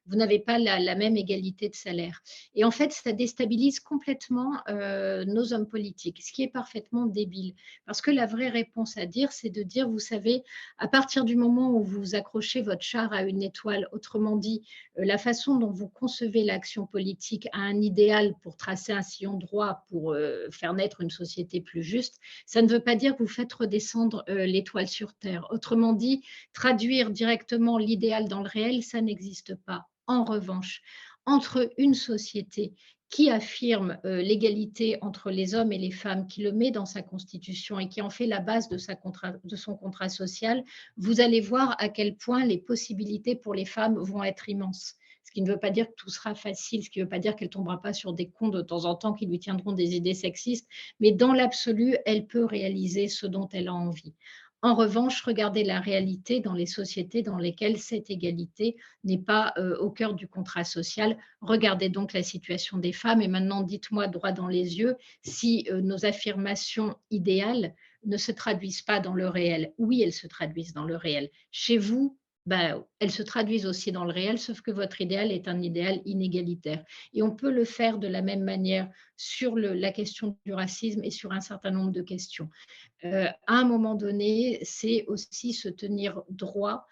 vous n'avez pas la même égalité de salaire. Et en fait, ça déstabilise complètement nos hommes politiques, ce qui est parfaitement débile. Parce que la vraie réponse à dire, c'est de dire, vous savez, à partir du moment où vous accrochez votre char à une étoile, autrement dit, la façon dont vous concevez l'action politique à un idéal pour tracer un sillon droit, pour faire naître une société plus juste, ça ne veut pas dire que vous faites redescendre l'étoile sur Terre. Autrement dit, traduire directement l'idéal dans le réel, ça n'existe pas. En revanche, entre une société qui affirme l'égalité entre les hommes et les femmes, qui le met dans sa constitution et qui en fait la base de son contrat social, vous allez voir à quel point les possibilités pour les femmes vont être immenses. Ce qui ne veut pas dire que tout sera facile, ce qui ne veut pas dire qu'elle ne tombera pas sur des cons de temps en temps qui lui tiendront des idées sexistes, mais dans l'absolu, elle peut réaliser ce dont elle a envie. En revanche, regardez la réalité dans les sociétés dans lesquelles cette égalité n'est pas au cœur du contrat social. Regardez donc la situation des femmes et maintenant dites-moi droit dans les yeux si nos affirmations idéales ne se traduisent pas dans le réel. Oui, elles se traduisent dans le réel. Chez vous, ben, elles se traduisent aussi dans le réel, sauf que votre idéal est un idéal inégalitaire. Et on peut le faire de la même manière sur la question du racisme et sur un certain nombre de questions. À un moment donné, c'est aussi se tenir droit,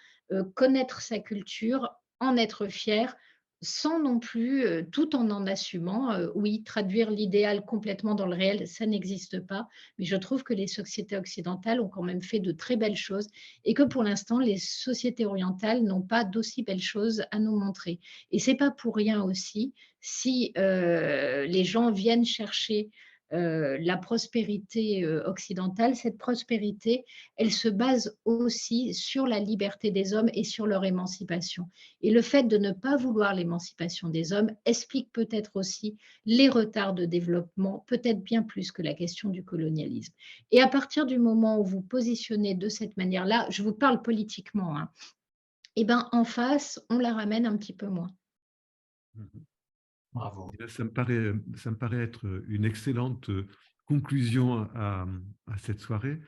connaître sa culture, en être fier, sans non plus, tout en assumant, oui, traduire l'idéal complètement dans le réel, ça n'existe pas. Mais je trouve que les sociétés occidentales ont quand même fait de très belles choses et que pour l'instant, les sociétés orientales n'ont pas d'aussi belles choses à nous montrer. Et c'est pas pour rien aussi si les gens viennent chercher la prospérité occidentale, cette prospérité, elle se base aussi sur la liberté des hommes et sur leur émancipation. Et le fait de ne pas vouloir l'émancipation des hommes explique peut-être aussi les retards de développement, peut-être bien plus que la question du colonialisme. Et à partir du moment où vous positionnez de cette manière-là, je vous parle politiquement, hein, et ben en face, on la ramène un petit peu moins. Bravo. Ça me paraît être une excellente conclusion à cette soirée.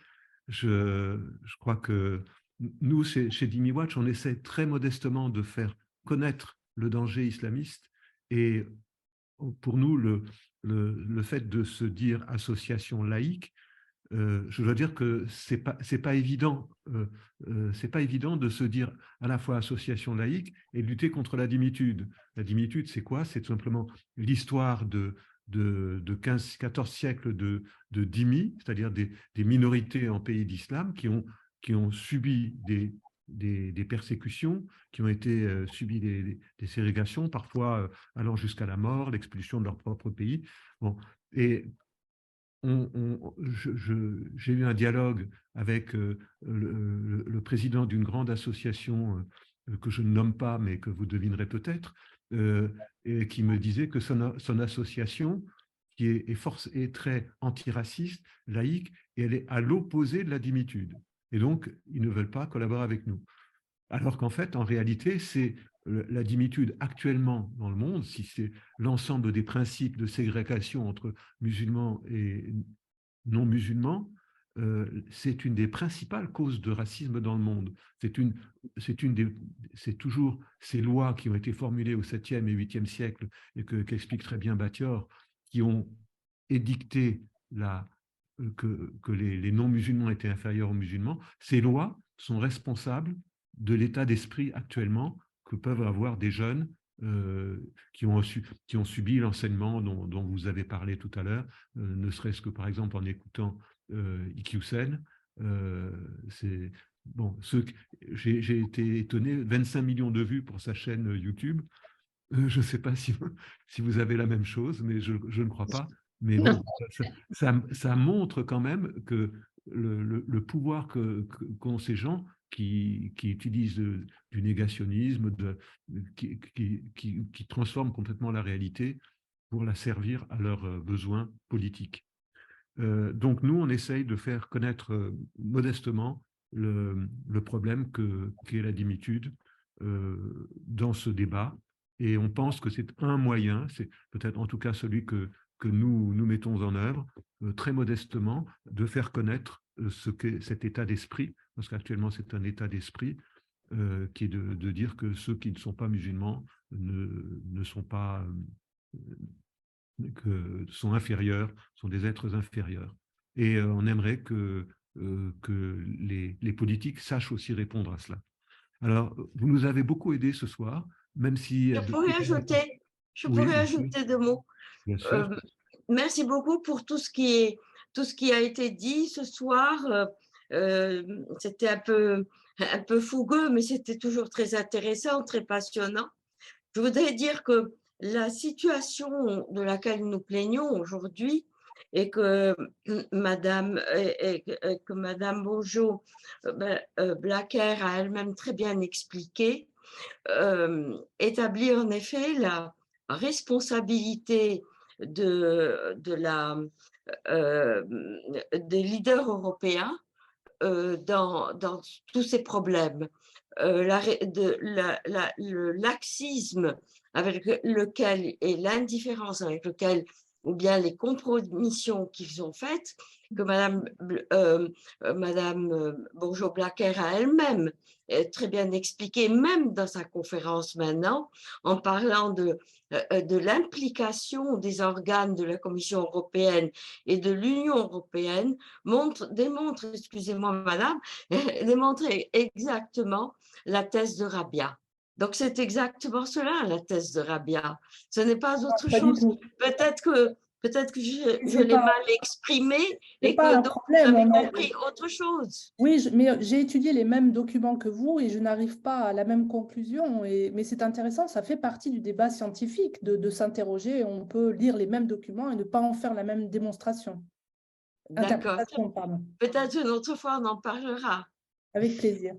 Je crois que nous, chez Dimi Watch, on essaie très modestement de faire connaître le danger islamiste. Et pour nous, le fait de se dire association laïque, je dois dire que c'est pas évident. C'est pas évident de se dire à la fois association laïque et lutter contre la dimitude. La dimitude, c'est quoi? C'est tout simplement l'histoire de 14 siècles de dhimmi, c'est-à-dire des minorités en pays d'islam qui ont subi des persécutions, qui ont été subi des ségrégations, parfois allant jusqu'à la mort, l'expulsion de leur propre pays. Bon, et j'ai eu un dialogue avec le président d'une grande association que je ne nomme pas, mais que vous devinerez peut-être, et qui me disait que son association, qui est très antiraciste, laïque, et elle est à l'opposé de la dimitude. Et donc, ils ne veulent pas collaborer avec nous. Alors qu'en fait, en réalité, c'est la dimitude actuellement dans le monde, si c'est l'ensemble des principes de ségrégation entre musulmans et non-musulmans, c'est une des principales causes de racisme dans le monde. C'est toujours ces lois qui ont été formulées au 7e et 8e siècle et qu'explique très bien Battior, qui ont édicté que les non-musulmans étaient inférieurs aux musulmans. Ces lois sont responsables de l'état d'esprit actuellement que peuvent avoir des jeunes qui ont subi l'enseignement dont vous avez parlé tout à l'heure, ne serait-ce que par exemple en écoutant Iqiyoussen. Bon, j'ai été étonné, 25 millions de vues pour sa chaîne YouTube. Je ne sais pas si vous avez la même chose, mais je ne crois pas. Mais bon, ça montre quand même que le pouvoir qu'ont ces gens qui utilisent du négationnisme, qui transforment complètement la réalité pour la servir à leurs besoins politiques. Donc nous, on essaye de faire connaître modestement le problème qu'est la dimitude dans ce débat. Et on pense que c'est un moyen, c'est peut-être en tout cas celui que nous mettons en œuvre, très modestement, de faire connaître ce qu'est cet état d'esprit, parce qu'actuellement c'est un état d'esprit qui est de dire que ceux qui ne sont pas musulmans ne sont pas, sont inférieurs, sont des êtres inférieurs. Et on aimerait que les politiques sachent aussi répondre à cela. Alors, vous nous avez beaucoup aidés ce soir, même si... Je pourrais ajouter 2 mots. Bien sûr. Merci beaucoup pour tout ce qui a été dit ce soir. C'était un peu fougueux, mais c'était toujours très intéressant, très passionnant. Je voudrais dire que la situation de laquelle nous plaignons aujourd'hui et que Madame Bonjo Blacker a elle-même très bien expliqué, établit en effet la responsabilité des leaders européens dans tous ces problèmes. Le laxisme avec lequel et l'indifférence avec lequel, ou bien les compromissions qu'ils ont faites, que Madame Bourgeot-Blacker a elle-même très bien expliqué, même dans sa conférence maintenant, en parlant de l'implication des organes de la Commission européenne et de l'Union européenne, démontre, excusez-moi madame, démontre exactement la thèse de Rabia. Donc c'est exactement cela, la thèse de Rabia. Ce n'est pas autre chose. Peut-être que je l'ai mal exprimé et que donc vous avez compris autre chose. Oui, mais j'ai étudié les mêmes documents que vous et je n'arrive pas à la même conclusion. Mais c'est intéressant, ça fait partie du débat scientifique de s'interroger. On peut lire les mêmes documents et ne pas en faire la même démonstration. D'accord. Peut-être une autre fois, on en parlera. Avec plaisir.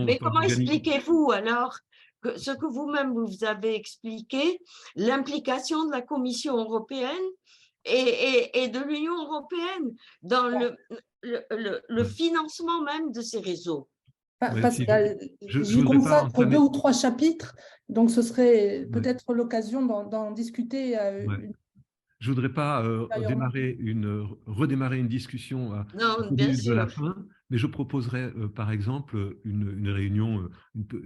Mais comment expliquez-vous alors ce que vous-même vous avez expliqué, l'implication de la Commission européenne et de l'Union européenne dans le financement même de ces réseaux? Parce que j'ai comme ça entre 2 ou 3 chapitres, donc ce serait peut-être l'occasion d'en discuter. Je ne voudrais pas redémarrer une discussion au milieu de la fin, mais je proposerais par exemple une réunion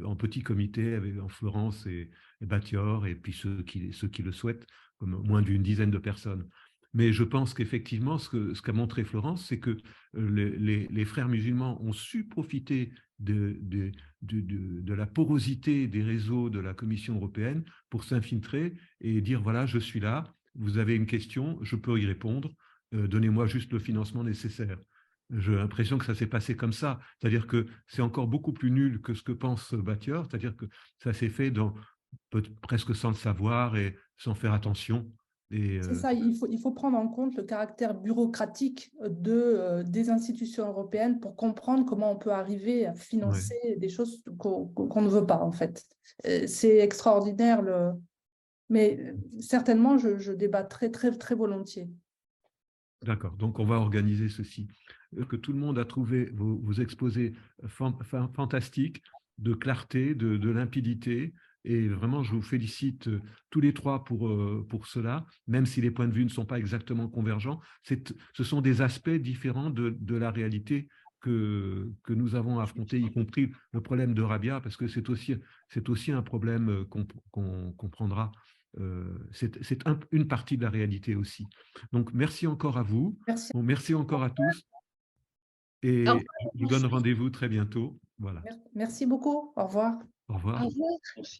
en petit comité en Florence et Battior, et puis ceux qui le souhaitent, comme moins d'une dizaine de personnes. Mais je pense qu'effectivement, ce qu'a montré Florence, c'est que les frères musulmans ont su profiter de la porosité des réseaux de la Commission européenne pour s'infiltrer et dire, voilà, je suis là, vous avez une question, je peux y répondre, donnez-moi juste le financement nécessaire. J'ai l'impression que ça s'est passé comme ça, c'est-à-dire que c'est encore beaucoup plus nul que ce que pense Battior, c'est-à-dire que ça s'est fait presque sans le savoir et sans faire attention. C'est ça, il faut prendre en compte le caractère bureaucratique des institutions européennes pour comprendre comment on peut arriver à financer des choses qu'on ne veut pas, en fait. C'est extraordinaire, mais certainement, je débattrai très, très volontiers. D'accord, donc on va organiser ceci. Que tout le monde a trouvé vos exposés fantastiques, de clarté, de limpidité. Et vraiment, je vous félicite tous les trois pour cela, même si les points de vue ne sont pas exactement convergents. Ce sont des aspects différents de la réalité que nous avons affronté, y compris le problème de Rabia, parce que c'est aussi un problème qu'on prendra. C'est une partie de la réalité aussi. Donc, merci encore à vous. Merci. Bon, merci encore à tous. Et je vous donne rendez-vous très bientôt. Voilà. Merci beaucoup. Au revoir. Au revoir. Au revoir. Merci.